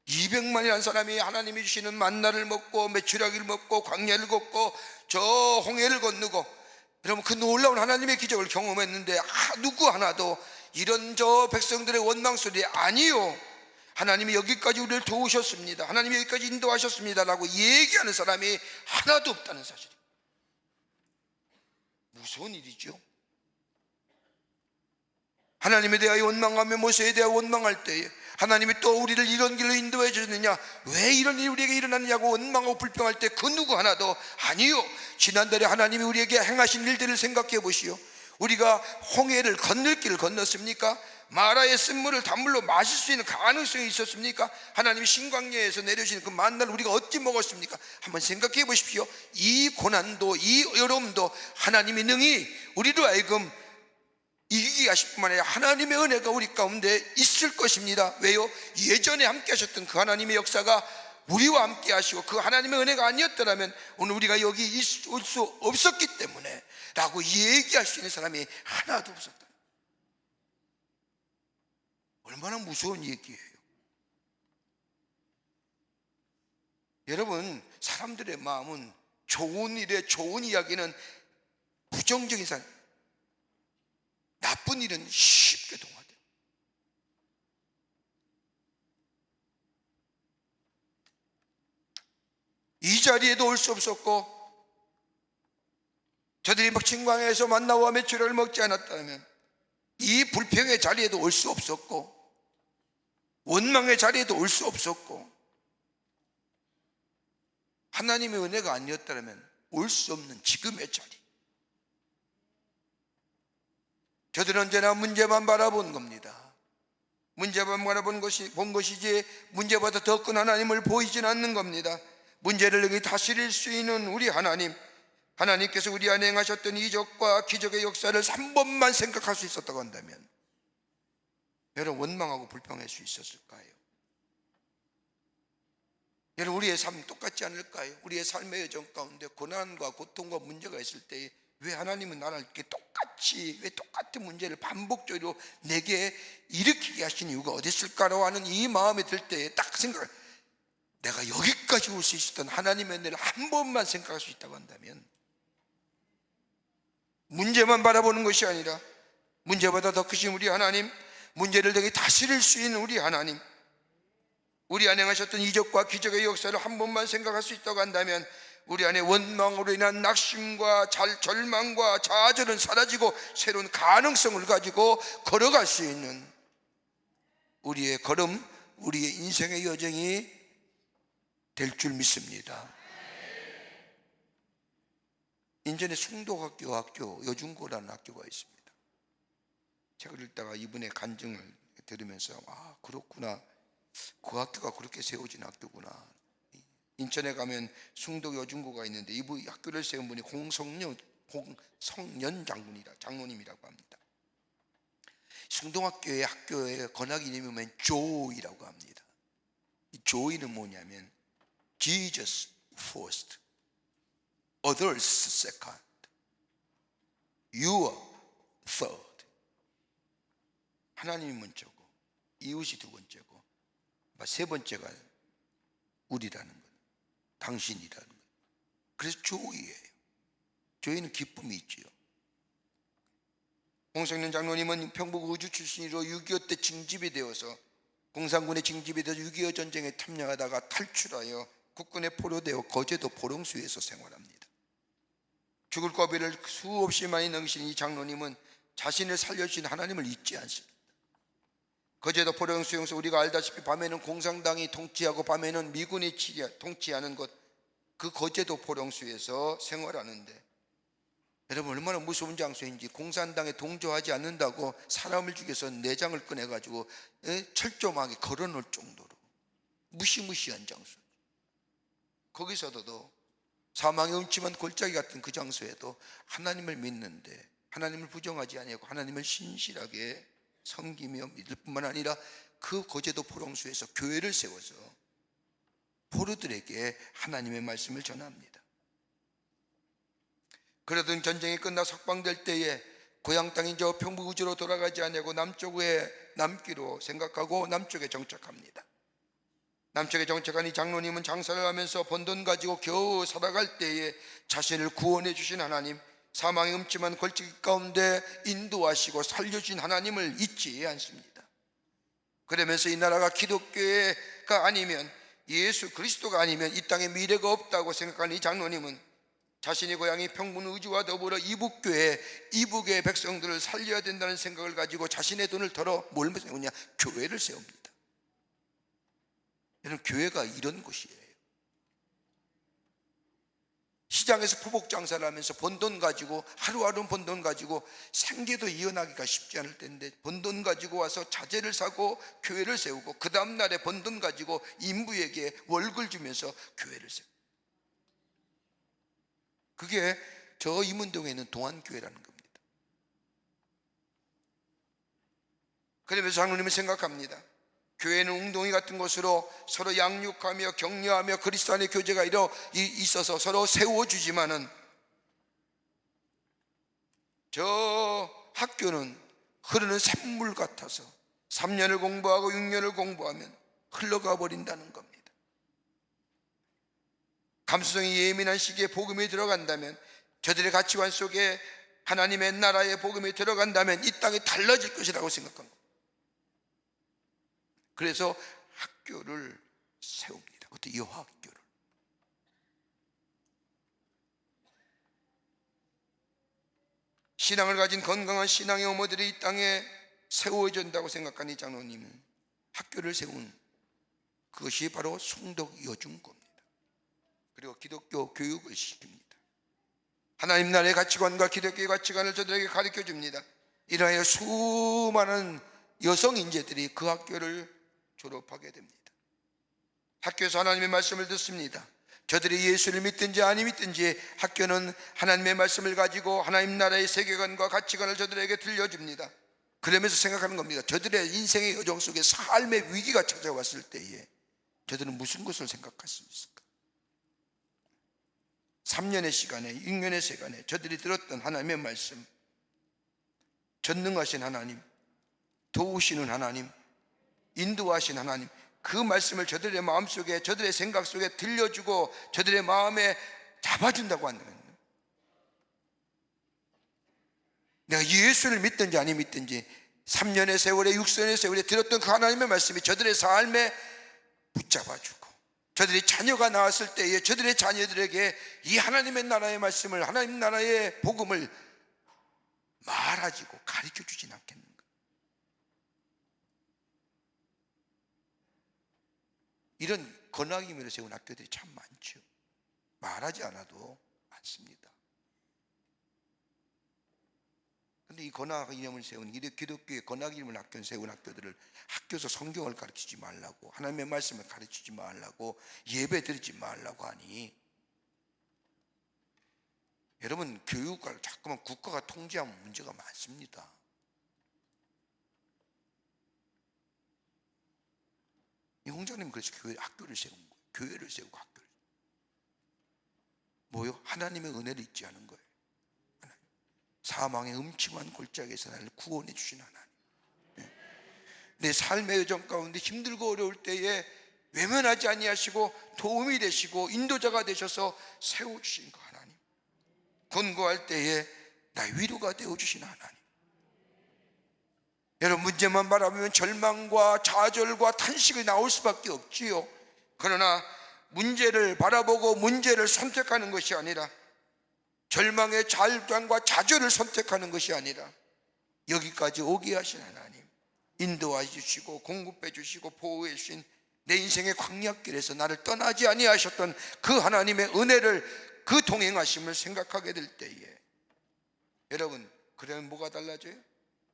200만이라는 사람이 하나님이 주시는 만나를 먹고 메추라기를 먹고 광야를 걷고 저 홍해를 건너고, 여러분, 그 놀라운 하나님의 기적을 경험했는데 누구 하나도 이런 저 백성들의 원망 소리, 아니요, 하나님이 여기까지 우리를 도우셨습니다, 하나님이 여기까지 인도하셨습니다 라고 얘기하는 사람이 하나도 없다는 사실입니다. 무서운 일이죠. 하나님에 대하여 원망하며 모세에 대하여 원망할 때에 하나님이 또 우리를 이런 길로 인도해 주셨느냐, 왜 이런 일이 우리에게 일어났냐고 원망하고 불평할 때 그 누구 하나도 아니요, 지난달에 하나님이 우리에게 행하신 일들을 생각해 보시오. 우리가 홍해를 건널 길을 건넜습니까? 마라의 쓴물을 단물로 마실 수 있는 가능성이 있었습니까? 하나님이 신광야에서 내려주신 그 만나를 우리가 어찌 먹었습니까? 한번 생각해 보십시오. 이 고난도, 이 어려움도 하나님이 능히 우리로 하여금 이기게 하실 뿐만 아니라 하나님의 은혜가 우리 가운데 있을 것입니다. 왜요? 예전에 함께 하셨던 그 하나님의 역사가 우리와 함께 하시고 그 하나님의 은혜가 아니었더라면 오늘 우리가 여기 올 수 없었기 때문에 라고 얘기할 수 있는 사람이 하나도 없었다. 얼마나 무서운 얘기예요. 여러분, 사람들의 마음은 좋은 일에 좋은 이야기는 부정적인 사람, 나쁜 일은 쉽게 동화돼요. 이 자리에도 올 수 없었고, 저들이 막 진광에서 만나와 메추라를 먹지 않았다면 이 불평의 자리에도 올 수 없었고, 원망의 자리에도 올 수 없었고, 하나님의 은혜가 아니었다면 올 수 없는 지금의 자리. 저들은 언제나 문제만 바라본 겁니다. 문제만 바라본 본 것이지 문제보다 더 큰 하나님을 보이진 않는 겁니다. 문제를 능히 다스릴 수 있는 우리 하나님, 하나님께서 우리 안에 행하셨던 이적과 기적의 역사를 한 번만 생각할 수 있었다고 한다면 여러분, 원망하고 불평할 수 있었을까요? 여러분, 우리의 삶 똑같지 않을까요? 우리의 삶의 여정 가운데 고난과 고통과 문제가 있을 때 왜 하나님은 나를 이렇게 똑같이, 왜 똑같은 문제를 반복적으로 내게 일으키게 하신 이유가 어디 있을까라고 하는 이 마음이 들 때 딱 생각, 내가 여기까지 올 수 있었던 하나님의 은혜를 한 번만 생각할 수 있다고 한다면, 문제만 바라보는 것이 아니라 문제보다 더 크신 우리 하나님, 문제를 되게 다스릴 수 있는 우리 하나님, 우리 안에 행하셨던 이적과 기적의 역사를 한 번만 생각할 수 있다고 한다면 우리 안에 원망으로 인한 낙심과 절망과 좌절은 사라지고 새로운 가능성을 가지고 걸어갈 수 있는 우리의 걸음, 우리의 인생의 여정이 될 줄 믿습니다. 인천에 숭도학교 여중고라는 학교가 있습니다. 책을 읽다가 이분의 간증을 들으면서 그렇구나, 그 학교가 그렇게 세워진 학교구나. 인천에 가면 숭도 여중고가 있는데 이 학교를 세운 분이 홍성년 장로님이라고 합니다. 숭동학교의 학교의 건학 이름이면 조이라고 합니다. 이 조이는 뭐냐면 Jesus first, others second, you are third. 하나님이 먼저고 이웃이 두 번째고 세 번째가 우리라는 것, 당신이라는 것. 그래서 조이예요. 조이는 기쁨이 있지요. 홍성년 장로님은 평북 의주 출신으로 6.25 때 징집이 되어서 공산군에 징집이 되어 6.25 전쟁에 참여하다가 탈출하여 국군에 포로되어 거제도 보령수에서 생활합니다. 죽을 고비를 수없이 많이 넘기신 이 장로님은 자신을 살려주신 하나님을 잊지 않습니다. 거제도 포령수용소, 우리가 알다시피 밤에는 공산당이 통치하고 밤에는 미군이 통치하는 곳, 그 거제도 포령수에서 생활하는데 여러분, 얼마나 무서운 장소인지, 공산당에 동조하지 않는다고 사람을 죽여서 내장을 꺼내가지고 철조망에 걸어놓을 정도로 무시무시한 장소. 거기서도 사망의 음침한 골짜기 같은 그 장소에도 하나님을 믿는데 하나님을 부정하지 아니하고 하나님을 신실하게 섬기며 믿을 뿐만 아니라 그 거제도 포롱수에서 교회를 세워서 포로들에게 하나님의 말씀을 전합니다. 그러던 전쟁이 끝나 석방될 때에 고향 땅인 저 평북 의주로 돌아가지 아니하고 남쪽에 남기로 생각하고 남쪽에 정착합니다. 남쪽에 정착한 이 장로님은 장사를 하면서 번 돈 가지고 겨우 살아갈 때에 자신을 구원해 주신 하나님, 사망의 음침한 골짜기 가운데 인도하시고 살려주신 하나님을 잊지 않습니다. 그러면서 이 나라가 기독교가 아니면, 예수 그리스도가 아니면 이 땅에 미래가 없다고 생각하는 이 장로님은 자신의 고향이 평북 의주와 더불어 이북교회, 이북의 백성들을 살려야 된다는 생각을 가지고 자신의 돈을 털어 뭘 세우냐? 교회를 세웁니다. 여러분, 교회가 이런 곳이에요. 시장에서 포복 장사를 하면서 번 돈 가지고, 하루하루 번 돈 가지고 생계도 이어나기가 쉽지 않을 텐데 번 돈 가지고 와서 자재를 사고 교회를 세우고, 그 다음날에 번 돈 가지고 인부에게 월급을 주면서 교회를 세우고, 그게 저 이문동에 있는 동안교회라는 겁니다. 그러면서 장로님은 생각합니다. 교회는 웅덩이 같은 곳으로 서로 양육하며 격려하며 그리스도 안의 교제가 있어서 서로 세워주지만은, 저 학교는 흐르는 샘물 같아서 3년을 공부하고 6년을 공부하면 흘러가 버린다는 겁니다. 감수성이 예민한 시기에 복음이 들어간다면, 저들의 가치관 속에 하나님의 나라의 복음이 들어간다면 이 땅이 달라질 것이라고 생각합니다. 그래서 학교를 세웁니다. 그것도 여학교를. 신앙을 가진 건강한 신앙의 어머들이 이 땅에 세워진다고 생각하는 이 장로님은 학교를 세운 그것이 바로 송덕 여중고입니다. 그리고 기독교 교육을 시킵니다. 하나님 나라의 가치관과 기독교의 가치관을 저들에게 가르쳐 줍니다. 이러하여 수많은 여성 인재들이 그 학교를 졸업하게 됩니다. 학교에서 하나님의 말씀을 듣습니다. 저들이 예수를 믿든지 아니 믿든지 학교는 하나님의 말씀을 가지고 하나님 나라의 세계관과 가치관을 저들에게 들려줍니다. 그러면서 생각하는 겁니다. 저들의 인생의 여정 속에 삶의 위기가 찾아왔을 때에 저들은 무슨 것을 생각할 수 있을까? 3년의 시간에 6년의 시간에 저들이 들었던 하나님의 말씀, 전능하신 하나님, 도우시는 하나님, 인도하신 하나님, 그 말씀을 저들의 마음속에, 저들의 생각 속에 들려주고 저들의 마음에 잡아준다고 한다면, 내가 예수를 믿든지 아니 믿든지 3년의 세월에 6년의 세월에 들었던 그 하나님의 말씀이 저들의 삶에 붙잡아주고, 저들이 자녀가 나왔을 때에 저들의 자녀들에게 이 하나님의 나라의 말씀을, 하나님 나라의 복음을 말하지고 가르쳐 주진 않겠는가? 이런 건학임으로 세운 학교들이 참 많죠. 말하지 않아도 많습니다. 근데 이 건학 이념을 세운 기독교의 건학 이념을 세운 학교들을 학교에서 성경을 가르치지 말라고, 하나님의 말씀을 가르치지 말라고, 예배 드리지 말라고 하니, 여러분, 교육을 자꾸만 국가가 통제하면 문제가 많습니다. 이 홍장님 그래서 학교를 세운 거예요. 교회를 세우고 학교를. 뭐요? 하나님의 은혜를 잊지 않은 거예요. 하나님. 사망의 음침한 골짜기에서 나를 구원해 주신 하나님. 내 삶의 여정 가운데 힘들고 어려울 때에 외면하지 아니하시고 도움이 되시고 인도자가 되셔서 세워주신 그 하나님. 권고할 때에 나의 위로가 되어주신 하나님. 여러분, 문제만 바라보면 절망과 좌절과 탄식이 나올 수밖에 없지요. 그러나 문제를 바라보고 문제를 선택하는 것이 아니라, 절망의 좌절과 좌절을 선택하는 것이 아니라, 여기까지 오게 하신 하나님, 인도해 주시고 공급해 주시고 보호해 주신 내 인생의 광야길에서 나를 떠나지 아니하셨던 그 하나님의 은혜를, 그 동행하심을 생각하게 될 때에, 여러분, 그러면 뭐가 달라져요?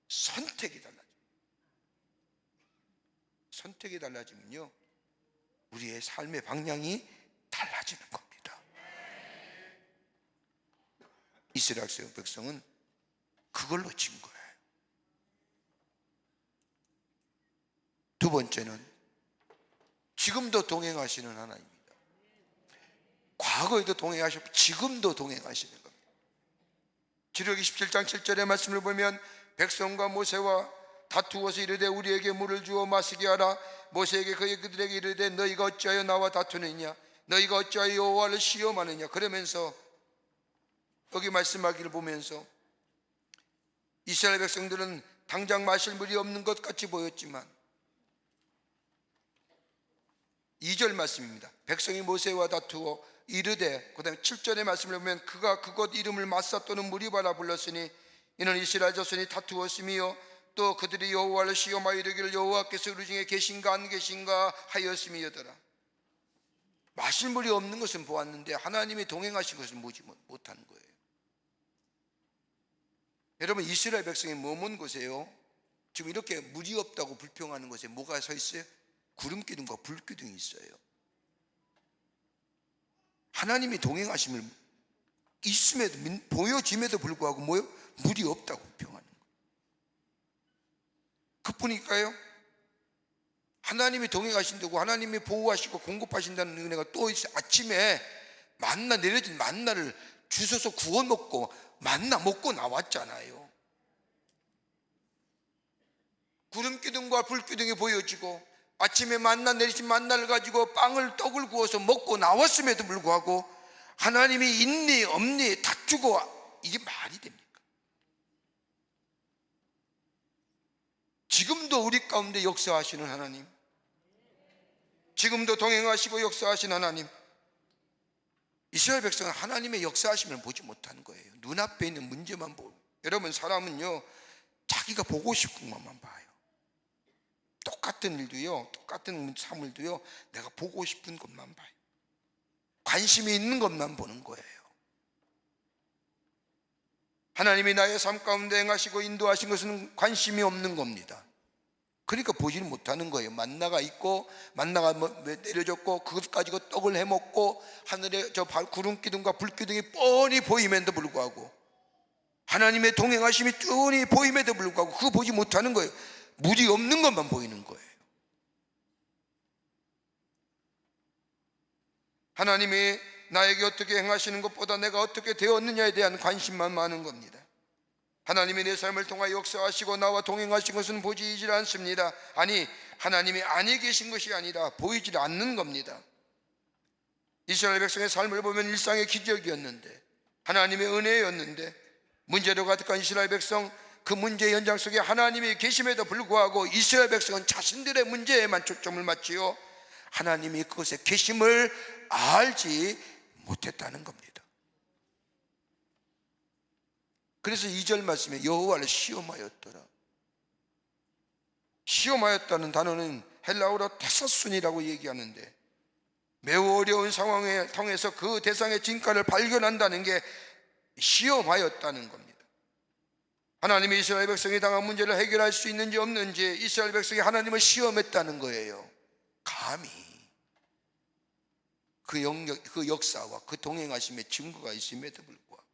선택이 달라져요. 선택이 달라지면요, 우리의 삶의 방향이 달라지는 겁니다. 이스라엘 백성은 그걸 놓친 거예요. 두 번째는 지금도 동행하시는 하나님입니다. 과거에도 동행하셨고 지금도 동행하시는 겁니다. 지르기 17장 7절의 말씀을 보면, 백성과 모세와 다투어서 이르되 우리에게 물을 주어 마시게 하라. 모세에게 그들에게 이르되 너희가 어찌하여 나와 다투느냐, 너희가 어찌하여 여호와를 시험하느냐. 그러면서 여기 말씀하기를 보면서, 이스라엘 백성들은 당장 마실 물이 없는 것 같이 보였지만, 2절 말씀입니다. 백성이 모세와 다투어 이르되, 그 다음에 7절의 말씀을 보면, 그가 그곳 이름을 마사 또는 무리바라 불렀으니 이는 이스라엘 자손이 다투었으며 또 그들이 여호와를 시험하여 이르기를 여호와께서 우리 중에 계신가 안 계신가 하였음이더라. 마실 물이 없는 것은 보았는데 하나님이 동행하신 것은 보지 못하는 거예요. 여러분, 이스라엘 백성이 머문 곳에요, 지금 이렇게 물이 없다고 불평하는 곳에 뭐가 서 있어요? 구름기둥과 불기둥이 있어요. 하나님이 동행하심을 있음에도, 보여짐에도 불구하고 뭐요? 물이 없다고 불평하는 거예요. 그뿐일까요? 하나님이 동행하신다고, 하나님이 보호하시고 공급하신다는 은혜가 또 있어요. 아침에 만나 내려진 만나를 주셔서 구워 먹고 만나 먹고 나왔잖아요. 구름기둥과 불기둥이 보여지고 아침에 만나 내리신 만나를 가지고 떡을 구워서 먹고 나왔음에도 불구하고 하나님이 있니 없니 다투고, 이게 말이 됩니까? 지금도 우리 가운데 역사하시는 하나님, 지금도 동행하시고 역사하신 하나님. 이스라엘 백성은 하나님의 역사하심을 보지 못한 거예요. 눈앞에 있는 문제만 보고 여러분, 사람은요 자기가 보고 싶은 것만 봐요. 똑같은 일도요, 똑같은 사물도요, 내가 보고 싶은 것만 봐요. 관심이 있는 것만 보는 거예요. 하나님이 나의 삶 가운데 행하시고 인도하신 것은 관심이 없는 겁니다. 그러니까 보지는 못하는 거예요. 만나가 있고 만나가 내려졌고 그것 가지고 떡을 해먹고 하늘에 저 구름 기둥과 불 기둥이 뻔히 보임에도 불구하고 하나님의 동행하심이 뻔히 보임에도 불구하고 그거 보지 못하는 거예요. 무지 없는 것만 보이는 거예요. 하나님이 나에게 어떻게 행하시는 것보다 내가 어떻게 되었느냐에 대한 관심만 많은 겁니다. 하나님이 내 삶을 통하여 역사하시고 나와 동행하신 것은 보이질 않습니다. 아니, 하나님이 아니 계신 것이 아니라 보이질 않는 겁니다. 이스라엘 백성의 삶을 보면 일상의 기적이었는데, 하나님의 은혜였는데, 문제로 가득한 이스라엘 백성, 그 문제의 현장 속에 하나님이 계심에도 불구하고 이스라엘 백성은 자신들의 문제에만 초점을 맞추어 하나님이 그것의 계심을 알지 못했다는 겁니다. 그래서 2절 말씀에 여호와를 시험하였더라. 시험하였다는 단어는 헬라어로 테사순이라고 얘기하는데, 매우 어려운 상황을 통해서 그 대상의 진가를 발견한다는 게 시험하였다는 겁니다. 하나님이 이스라엘 백성이 당한 문제를 해결할 수 있는지 없는지 이스라엘 백성이 하나님을 시험했다는 거예요. 감히 그 역사와 그 동행하심의 증거가 있음에도 불구하고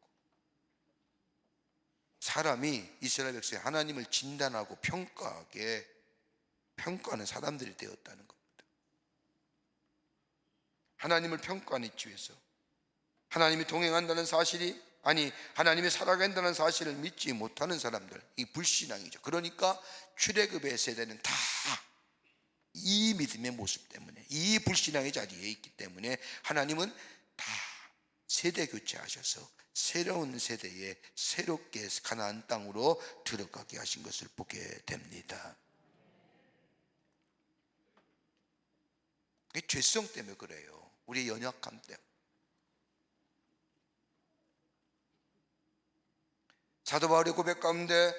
사람이 이스라엘 백성이 하나님을 진단하고 평가하는 사람들이 되었다는 겁니다. 하나님을 평가하는 위해서 하나님이 동행한다는 사실이, 아니 하나님이 살아간다는 사실을 믿지 못하는 사람들, 이 불신앙이죠. 그러니까 출애굽의 세대는 다 이 믿음의 모습 때문에, 이 불신앙의 자리에 있기 때문에 하나님은 다 세대 교체하셔서 새로운 세대에 새롭게 가나안 땅으로 들어가게 하신 것을 보게 됩니다. 죄성 때문에 그래요. 우리의 연약함 때문에. 사도 바울의 고백 가운데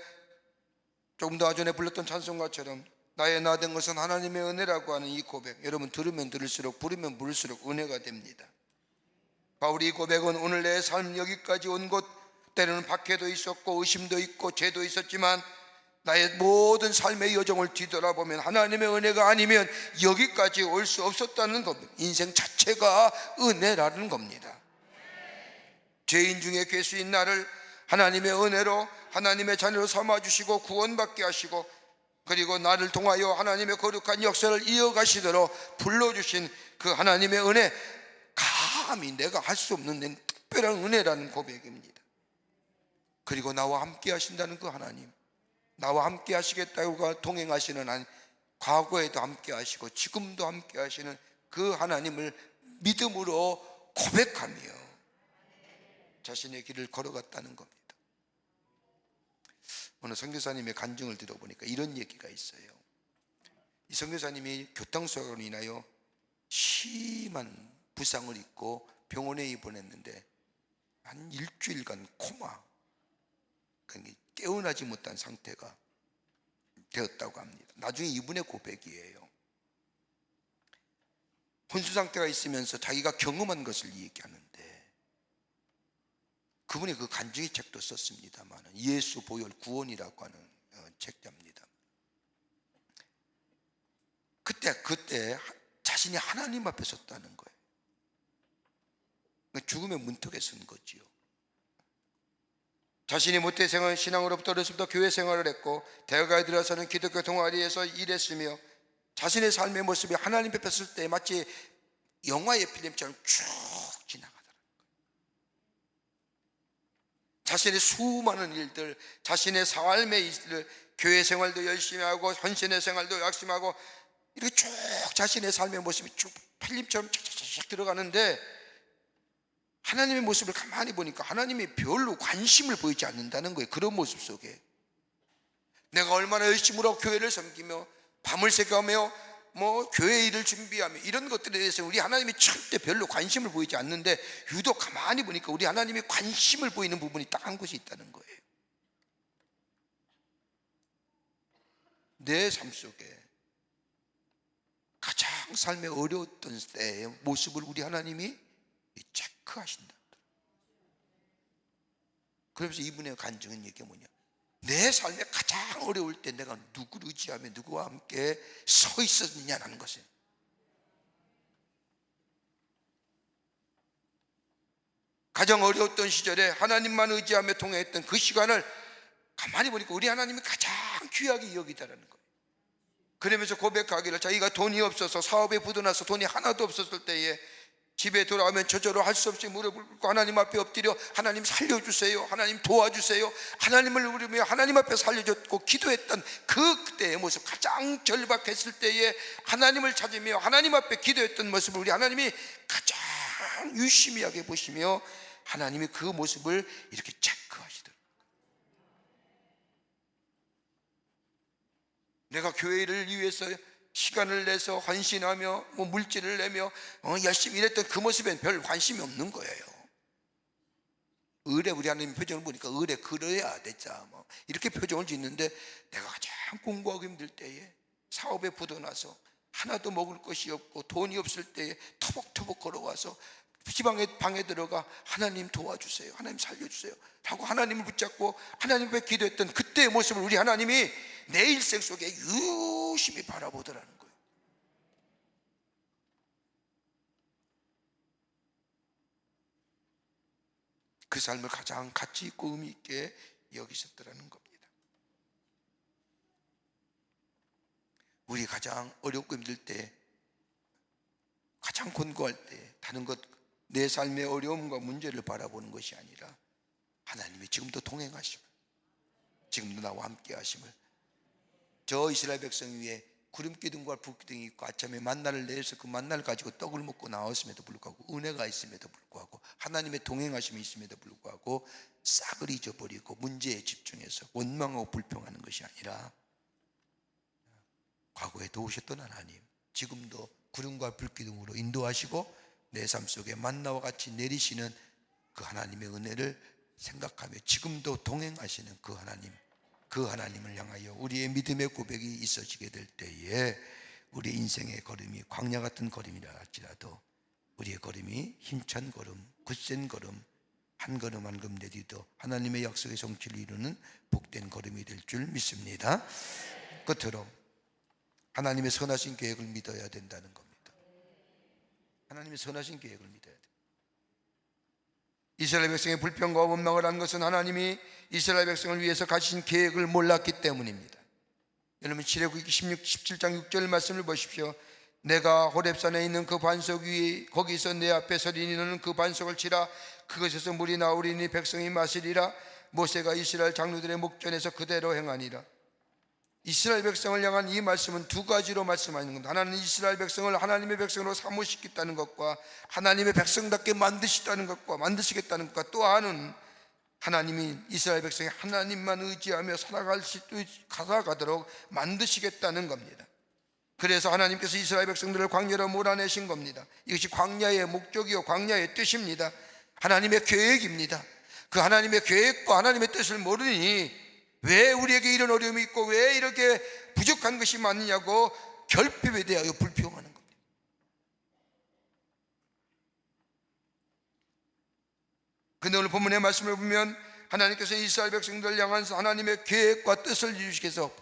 조금 더 전에 불렀던 찬송가처럼 나의 나 된 것은 하나님의 은혜라고 하는 이 고백, 여러분 들으면 들을수록 부르면 부를수록 은혜가 됩니다. 바울이 이 고백은 오늘 내 삶 여기까지 온 곳, 때로는 박해도 있었고 의심도 있고 죄도 있었지만 나의 모든 삶의 여정을 뒤돌아보면 하나님의 은혜가 아니면 여기까지 올 수 없었다는 겁니다. 인생 자체가 은혜라는 겁니다. 죄인 중에 괴수인 나를 하나님의 은혜로 하나님의 자녀로 삼아주시고 구원받게 하시고, 그리고 나를 통하여 하나님의 거룩한 역사를 이어가시도록 불러주신 그 하나님의 은혜, 감히 내가 할 수 없는 특별한 은혜라는 고백입니다. 그리고 나와 함께 하신다는 그 하나님, 나와 함께 하시겠다고 동행하시는 하나님, 과거에도 함께 하시고 지금도 함께 하시는 그 하나님을 믿음으로 고백하며 자신의 길을 걸어갔다는 겁니다. 오늘 선교사님의 간증을 들어보니까 이런 얘기가 있어요. 이 선교사님이 교통사고로 인하여 심한 부상을 입고 병원에 입원했는데 한 일주일간 코마, 깨어나지 못한 상태가 되었다고 합니다. 나중에 이분의 고백이에요. 혼수 상태가 있으면서 자기가 경험한 것을 얘기하는데, 그분이 그 간증의 책도 썼습니다만, 예수 보혈 구원이라고 하는 책자입니다. 그때 자신이 하나님 앞에 섰다는 거예요. 죽음의 문턱에 선 거지요. 자신이 모태생활 신앙으로부터 어렸을부터 교회 생활을 했고 대학에 들어서는 기독교 동아리에서 일했으며 자신의 삶의 모습이 하나님 앞에 섰을 때 마치 영화의 필름처럼 쭉 지나가더라고요. 자신의 수많은 일들, 자신의 삶의 일들, 교회 생활도 열심히 하고 헌신의 생활도 열심히 하고 이렇게 쭉 자신의 삶의 모습이 쭉 필름처럼 쫙 들어가는데, 하나님의 모습을 가만히 보니까 하나님이 별로 관심을 보이지 않는다는 거예요. 그런 모습 속에 내가 얼마나 열심으로 교회를 섬기며 밤을 새가며 교회 일을 준비하며 이런 것들에 대해서 우리 하나님이 절대 별로 관심을 보이지 않는데, 유독 가만히 보니까 우리 하나님이 관심을 보이는 부분이 딱 한 곳이 있다는 거예요. 내 삶 속에 가장 삶에 어려웠던 때의 모습을 우리 하나님이 체크하신다. 그러면서 이분의 간증은 이게 뭐냐, 내 삶에 가장 어려울 때 내가 누구를 의지하며 누구와 함께 서 있었느냐라는 것이에요. 가장 어려웠던 시절에 하나님만 의지하며 통해했던 그 시간을 가만히 보니까 우리 하나님이 가장 귀하게 여기다라는 거예요. 그러면서 고백하기를, 자기가 돈이 없어서 사업에 부도나서 돈이 하나도 없었을 때에 집에 돌아오면 저절로 할 수 없이 무릎을 꿇고 하나님 앞에 엎드려 하나님 살려주세요, 하나님 도와주세요, 하나님을 부르며 하나님 앞에 살려줬고 기도했던 그때의 모습, 가장 절박했을 때에 하나님을 찾으며 하나님 앞에 기도했던 모습을 우리 하나님이 가장 유심히하게 보시며 하나님이 그 모습을 이렇게 체크하시더라고요. 내가 교회를 위해서 시간을 내서 헌신하며 물질을 내며 열심히 일했던 그 모습엔 별 관심이 없는 거예요. 의뢰, 우리 하나님 표정을 보니까 의뢰 그려야 되자 이렇게 표정을 짓는데, 내가 가장 공부하기 힘들 때에 사업에 부도나서 하나도 먹을 것이 없고 돈이 없을 때에 터벅터벅 걸어와서 지방의 방에 들어가 하나님 도와주세요, 하나님 살려주세요 하고 하나님을 붙잡고 하나님 앞에 기도했던 그때의 모습을 우리 하나님이 내 일생 속에 유심히 바라보더라는 거예요. 그 삶을 가장 가치 있고 의미 있게 여기셨더라는 겁니다. 우리 가장 어렵고 힘들 때, 가장 곤고할 때 다른 것, 내 삶의 어려움과 문제를 바라보는 것이 아니라 하나님이 지금도 동행하심을, 지금도 나와 함께 하심을, 저 이스라엘 백성 위에 구름 기둥과 불 기둥이 있고 아침에 만나를 내려서 그 만나를 가지고 떡을 먹고 나왔음에도 불구하고, 은혜가 있음에도 불구하고, 하나님의 동행하심이 있음에도 불구하고 싹을 잊어버리고 문제에 집중해서 원망하고 불평하는 것이 아니라, 과거에 도우셨던 하나님, 지금도 구름과 불 기둥으로 인도하시고 내 삶 속에 만나와 같이 내리시는 그 하나님의 은혜를 생각하며 지금도 동행하시는 그 하나님, 그 하나님을 향하여 우리의 믿음의 고백이 있어지게 될 때에 우리 인생의 걸음이 광야 같은 걸음이라 할지라도 우리의 걸음이 힘찬 걸음, 굳센 걸음, 한 걸음 한 걸음 내디도 하나님의 약속의 성취를 이루는 복된 걸음이 될 줄 믿습니다. 끝으로 하나님의 선하신 계획을 믿어야 된다는 겁니다. 하나님의 선하신 계획을 믿어야 돼요. 이스라엘 백성의 불평과 원망을 한 것은 하나님이 이스라엘 백성을 위해서 가지신 계획을 몰랐기 때문입니다. 여러분 출애굽기 17장 6절 말씀을 보십시오. 내가 호렙산에 있는 그 반석 위에 거기서 내 앞에 서리니 너는 그 반석을 치라. 그것에서 물이 나오리니 백성이 마시리라. 모세가 이스라엘 장로들의 목전에서 그대로 행하니라. 이스라엘 백성을 향한 이 말씀은 두 가지로 말씀하는 겁니다. 하나는 이스라엘 백성을 하나님의 백성으로 삼으시겠다는 것과 하나님의 백성답게 만드시겠다는 것과, 또 하나는 하나님이 이스라엘 백성이 하나님만 의지하며 살아가도록 만드시겠다는 겁니다. 그래서 하나님께서 이스라엘 백성들을 광야로 몰아내신 겁니다. 이것이 광야의 목적이요 광야의 뜻입니다. 하나님의 계획입니다. 그 하나님의 계획과 하나님의 뜻을 모르니 왜 우리에게 이런 어려움이 있고 왜 이렇게 부족한 것이 많느냐고 결핍에 대하여 불평하는 겁니다. 근데 오늘 본문의 말씀을 보면 하나님께서 이스라엘 백성들을 향한 하나님의 계획과 뜻을 이루시기 위해서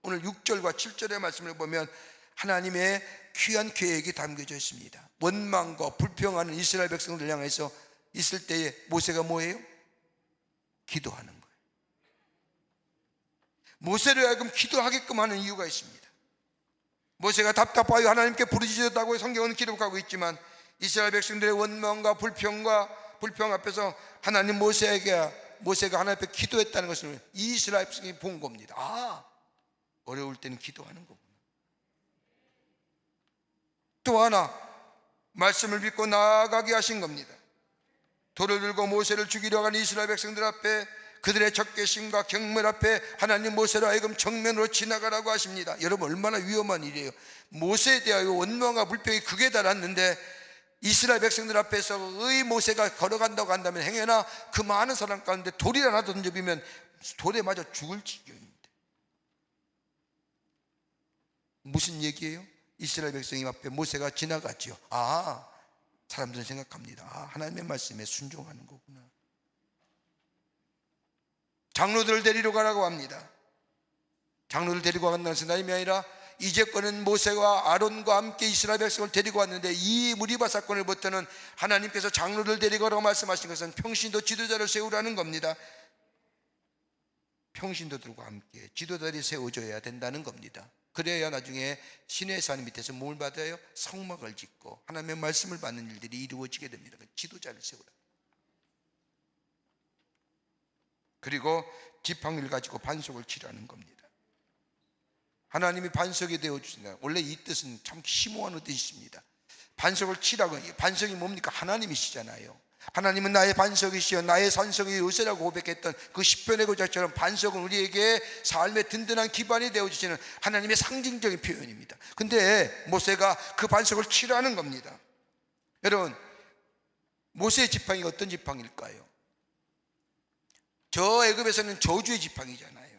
오늘 6절과 7절의 말씀을 보면 하나님의 귀한 계획이 담겨져 있습니다. 원망과 불평하는 이스라엘 백성들을 향해서 있을 때에 모세가 뭐예요? 기도하는 거예요. 모세를 하여금 기도하게끔 하는 이유가 있습니다. 모세가 답답하여 하나님께 부르짖었다고 성경은 기록하고 있지만 이스라엘 백성들의 원망과 불평 앞에서 하나님 모세가 하나님 앞에 기도했다는 것을 이스라엘 백성이 본 겁니다. 아, 어려울 때는 기도하는 거구나. 또 하나 말씀을 믿고 나아가게 하신 겁니다. 돌을 들고 모세를 죽이려고 하는 이스라엘 백성들 앞에 그들의 적개심과 경멸 앞에 하나님 모세로 하여금 정면으로 지나가라고 하십니다. 여러분 얼마나 위험한 일이에요. 모세에 대하여 원망과 불평이 극에 달았는데 이스라엘 백성들 앞에서 의 모세가 걸어간다고 한다면 행여나 그 많은 사람 가운데 돌이 하나 던져비면 돌에 맞아 죽을 지경입니다. 무슨 얘기예요? 이스라엘 백성이 앞에 모세가 지나갔죠. 사람들은 생각합니다. 하나님의 말씀에 순종하는 거구나. 장로들을 데리러 가라고 합니다. 장로를 데리고 간다는 것은 다름이 아니라 이제껏은 모세와 아론과 함께 이스라엘 백성을 데리고 왔는데 이 무리바 사건을부터는 하나님께서 장로를 데리고 가라고 말씀하신 것은 평신도 지도자를 세우라는 겁니다. 평신도들과 함께 지도자들이 세워져야 된다는 겁니다. 그래야 나중에 시내산 밑에서 뭘 받아요? 성막을 짓고 하나님의 말씀을 받는 일들이 이루어지게 됩니다. 지도자를 세우라. 그리고 지팡이를 가지고 반석을 치라는 겁니다. 하나님이 반석이 되어주신다. 원래 이 뜻은 참 심오한 뜻입니다. 반석을 치라고. 반석이 뭡니까? 하나님이시잖아요. 하나님은 나의 반석이시여 나의 산성이 요새라고 고백했던 그 시편의 고작처럼 반석은 우리에게 삶의 든든한 기반이 되어주시는 하나님의 상징적인 표현입니다. 근데 모세가 그 반석을 치라는 겁니다. 여러분, 모세의 지팡이가 어떤 지팡이일까요? 저 애굽에서는 저주의 지팡이잖아요.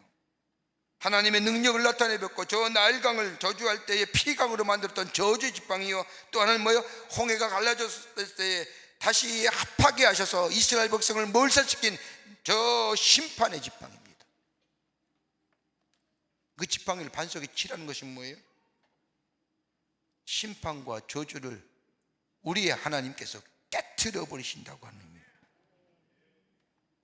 하나님의 능력을 나타내봤고 저 나일강을 저주할 때에 피강으로 만들었던 저주의 지팡이요, 또 하나는 뭐예요? 홍해가 갈라졌을 때에 다시 합하게 하셔서 이스라엘 백성을 몰살시킨 저 심판의 지팡이입니다. 그 지팡이를 반석에 치라는 것이 뭐예요? 심판과 저주를 우리의 하나님께서 깨트려 버리신다고 하는 의미예요.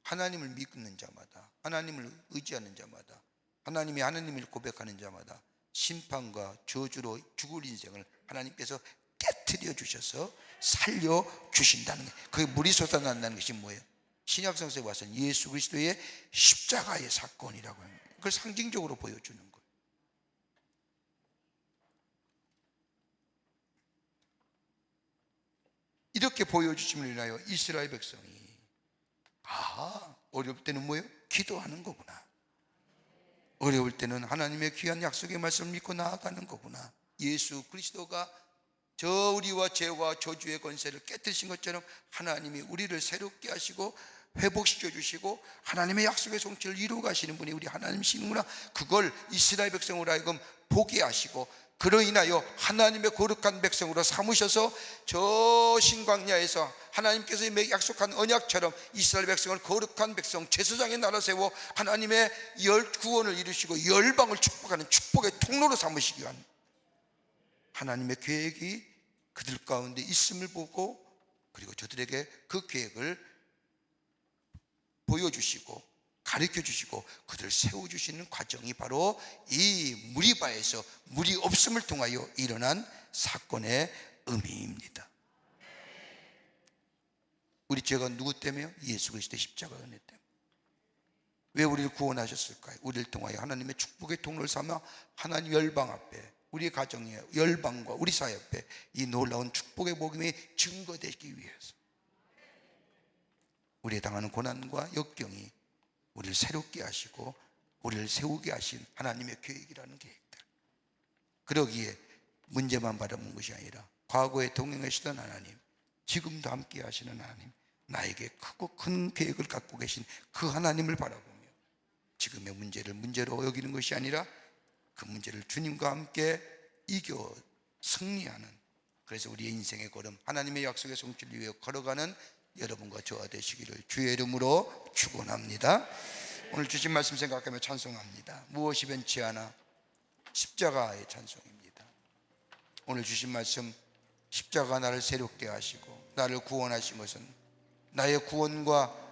하나님을 믿는 자마다, 하나님을 의지하는 자마다, 하나님이 하나님을 고백하는 자마다 심판과 저주로 죽을 인생을 하나님께서 깨트려 주셔서 살려 주신다는 거예요. 그게 물이 솟아난다는 것이 뭐예요? 신약성서에 와서는 예수 그리스도의 십자가의 사건이라고 합니다. 그걸 상징적으로 보여주는 거예요. 이렇게 보여주심을 인하여 이스라엘 백성이 어려울 때는 뭐예요? 기도하는 거구나. 어려울 때는 하나님의 귀한 약속의 말씀을 믿고 나아가는 거구나. 예수 그리스도가 저 우리와 죄와 저주의 권세를 깨뜨리신 것처럼 하나님이 우리를 새롭게 하시고 회복시켜 주시고 하나님의 약속의 성취를 이루어 가시는 분이 우리 하나님이시구나. 그걸 이스라엘 백성으로 하여금 보게 하시고 그로 인하여 하나님의 거룩한 백성으로 삼으셔서 저 신광야에서 하나님께서 약속한 언약처럼 이스라엘 백성을 거룩한 백성, 제사장의 나라 세워 하나님의 구원을 이루시고 열방을 축복하는 축복의 통로로 삼으시기 위한 하나님의 계획이 그들 가운데 있음을 보고, 그리고 저들에게 그 계획을 보여주시고 가르쳐 주시고 그들을 세워주시는 과정이 바로 이 무리바에서 물이 없음을 통하여 일어난 사건의 의미입니다. 우리 죄가 누구 때문에요? 예수 그리스도의 십자가 은혜 때문에. 왜 우리를 구원하셨을까요? 우리를 통하여 하나님의 축복의 통로를 삼아 하나님 열방 앞에, 우리의 가정의 열방과 우리 사회 앞에 이 놀라운 축복의 복음이 증거되기 위해서, 우리의 당하는 고난과 역경이 우리를 새롭게 하시고 우리를 세우게 하신 하나님의 계획이라는 계획들. 그러기에 문제만 바라본 것이 아니라 과거에 동행하시던 하나님, 지금도 함께 하시는 하나님, 나에게 크고 큰 계획을 갖고 계신 그 하나님을 바라보며 지금의 문제를 문제로 여기는 것이 아니라 그 문제를 주님과 함께 이겨 승리하는, 그래서 우리의 인생의 걸음, 하나님의 약속의 성취를 위해 걸어가는 여러분과 저와 되시기를 주의 이름으로 축원합니다. 오늘 주신 말씀 생각하며 찬송합니다. 무엇이 변치 않아, 십자가의 찬송입니다. 오늘 주신 말씀, 십자가 나를 새롭게 하시고 나를 구원하신 것은 나의 구원과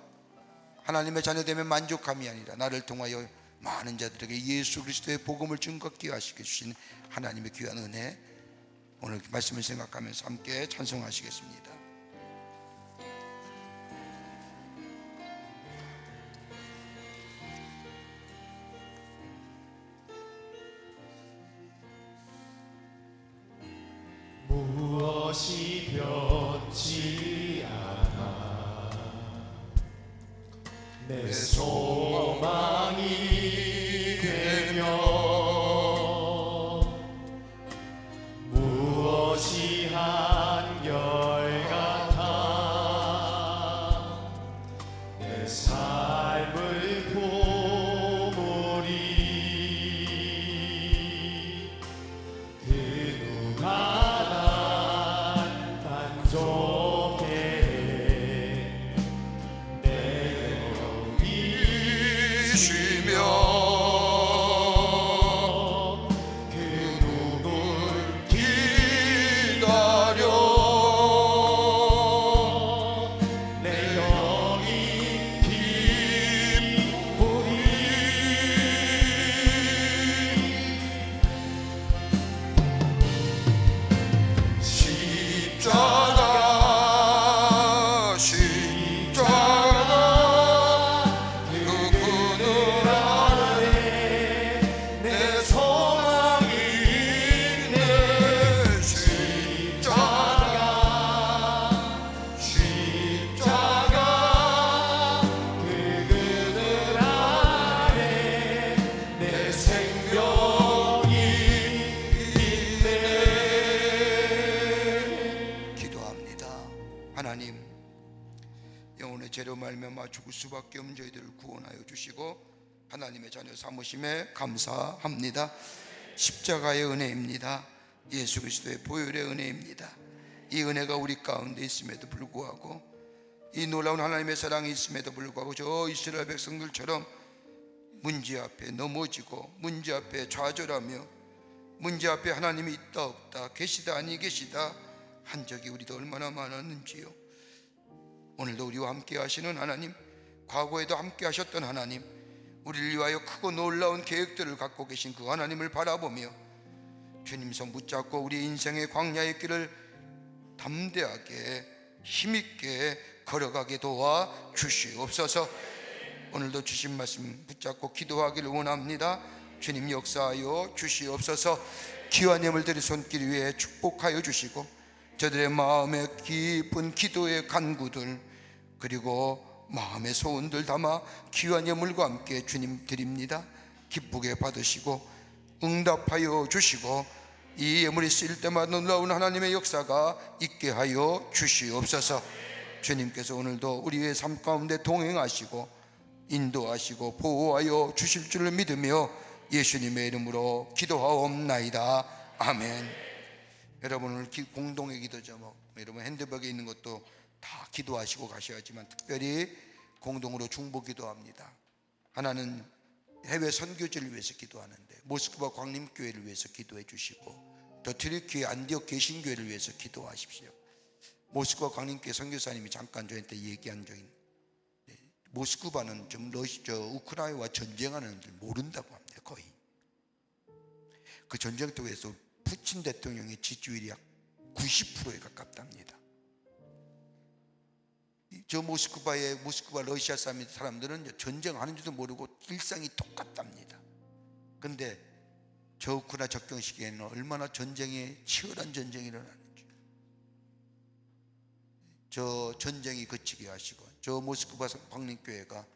하나님의 자녀되면 만족함이 아니라 나를 통하여 많은 자들에게 예수 그리스도의 복음을 증거하게 하시게 주신 하나님의 귀한 은혜, 오늘 말씀을 생각하면서 함께 찬송하시겠습니다. 무엇이 변치 않아 내 소망이 되며 무엇이 한결같이 죄로 말미암아 죽을 수밖에 없는 저희들을 구원하여 주시고 하나님의 자녀 삼으심에 감사합니다. 십자가의 은혜입니다. 예수 그리스도의 보혈의 은혜입니다. 이 은혜가 우리 가운데 있음에도 불구하고, 이 놀라운 하나님의 사랑이 있음에도 불구하고 저 이스라엘 백성들처럼 문제 앞에 넘어지고 문제 앞에 좌절하며 문제 앞에 하나님이 있다 없다, 계시다 아니 계시다 한 적이 우리도 얼마나 많았는지요. 오늘도 우리와 함께 하시는 하나님, 과거에도 함께 하셨던 하나님, 우리를 위하여 크고 놀라운 계획들을 갖고 계신 그 하나님을 바라보며 주님 손 붙잡고 우리 인생의 광야의 길을 담대하게 힘있게 걸어가게 도와 주시옵소서. 오늘도 주신 말씀 붙잡고 기도하기를 원합니다. 주님 역사하여 주시옵소서. 귀한 예물들의 손길 위에 축복하여 주시고 저들의 마음에 깊은 기도의 간구들 그리고 마음의 소원들 담아 귀한 예물과 함께 주님 드립니다. 기쁘게 받으시고 응답하여 주시고 이 예물이 쓰일 때마다 놀라운 하나님의 역사가 있게 하여 주시옵소서. 주님께서 오늘도 우리의 삶 가운데 동행하시고 인도하시고 보호하여 주실 줄을 믿으며 예수님의 이름으로 기도하옵나이다. 아멘. 여러분 오늘 공동의 기도 제목, 여러분 핸드백에 있는 것도 다 기도하시고 가셔야지만 특별히 공동으로 중보 기도합니다. 하나는 해외 선교지를 위해서 기도하는데 모스크바 광림교회를 위해서 기도해 주시고 더 트리키의 안디옥 개신교회를 위해서 기도하십시오. 모스크바 광림교회 선교사님이 잠깐 저한테 얘기한 적이 있는데 모스크바는 좀 우크라이나와 전쟁하는 줄 모른다고 합니다. 거의 그 전쟁터에서 푸틴 대통령의 지지율이 약 90%에 가깝답니다. 저 모스크바 러시아 사람들은 전쟁하는 줄도 모르고 일상이 똑같답니다. 그런데 저 우크라이나 적경 시기에는 얼마나 전쟁이 치열한 전쟁이 일어나는지, 저 전쟁이 그치게 하시고 저 모스크바 광림교회가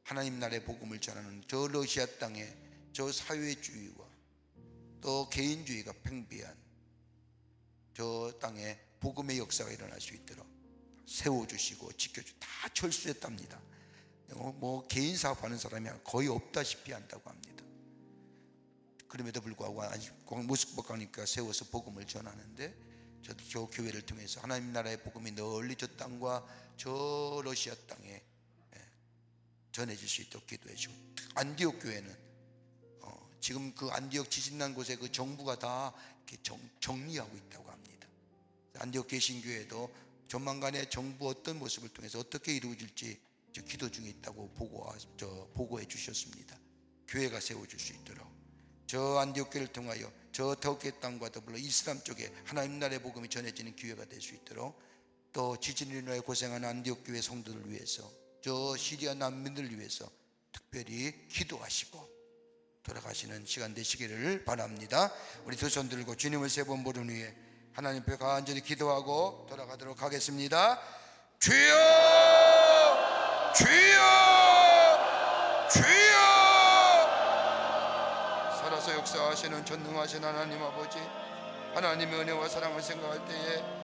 하나님 나라의 복음을 전하는 저 러시아 땅에 저 사회주의와 또 개인주의가 팽배한 저 땅에 복음의 역사가 일어날 수 있도록 세워주시고 지켜주시고 다 철수했답니다. 뭐 개인 사업하는 사람이 거의 없다시피 한다고 합니다. 그럼에도 불구하고 모스크바 광림교회가 세워서 복음을 전하는데 저도 저 교회를 통해서 하나님 나라의 복음이 널리 저 땅과 저 러시아 땅에 전해질 수 있도록 기도해 주시고, 안디옥 교회는 지금 그 안디옥 지진난 곳에 그 정부가 다 이렇게 정리하고 있다고 합니다. 안디옥 개신교회도 조만간에 정부 어떤 모습을 통해서 어떻게 이루어질지 기도 중에 있다고 보고해 주셨습니다. 교회가 세워질 수 있도록 저 안디옥 교회를 통하여 저 터키 땅과 더불어 이슬람 쪽에 하나님 나라의 복음이 전해지는 기회가 될 수 있도록, 또 지진으로 인하여 고생하는 안디옥 교회 성도들을 위해서 저 시리아 난민들을 위해서 특별히 기도하시고 돌아가시는 시간 되시기를 바랍니다. 우리 두 손 들고 주님을 세 번 부른 후에 하나님 앞에 간절히 기도하고 돌아가도록 하겠습니다. 주여 주여 주여. 살아서 역사하시는 전능하신 하나님 아버지, 하나님의 은혜와 사랑을 생각할 때에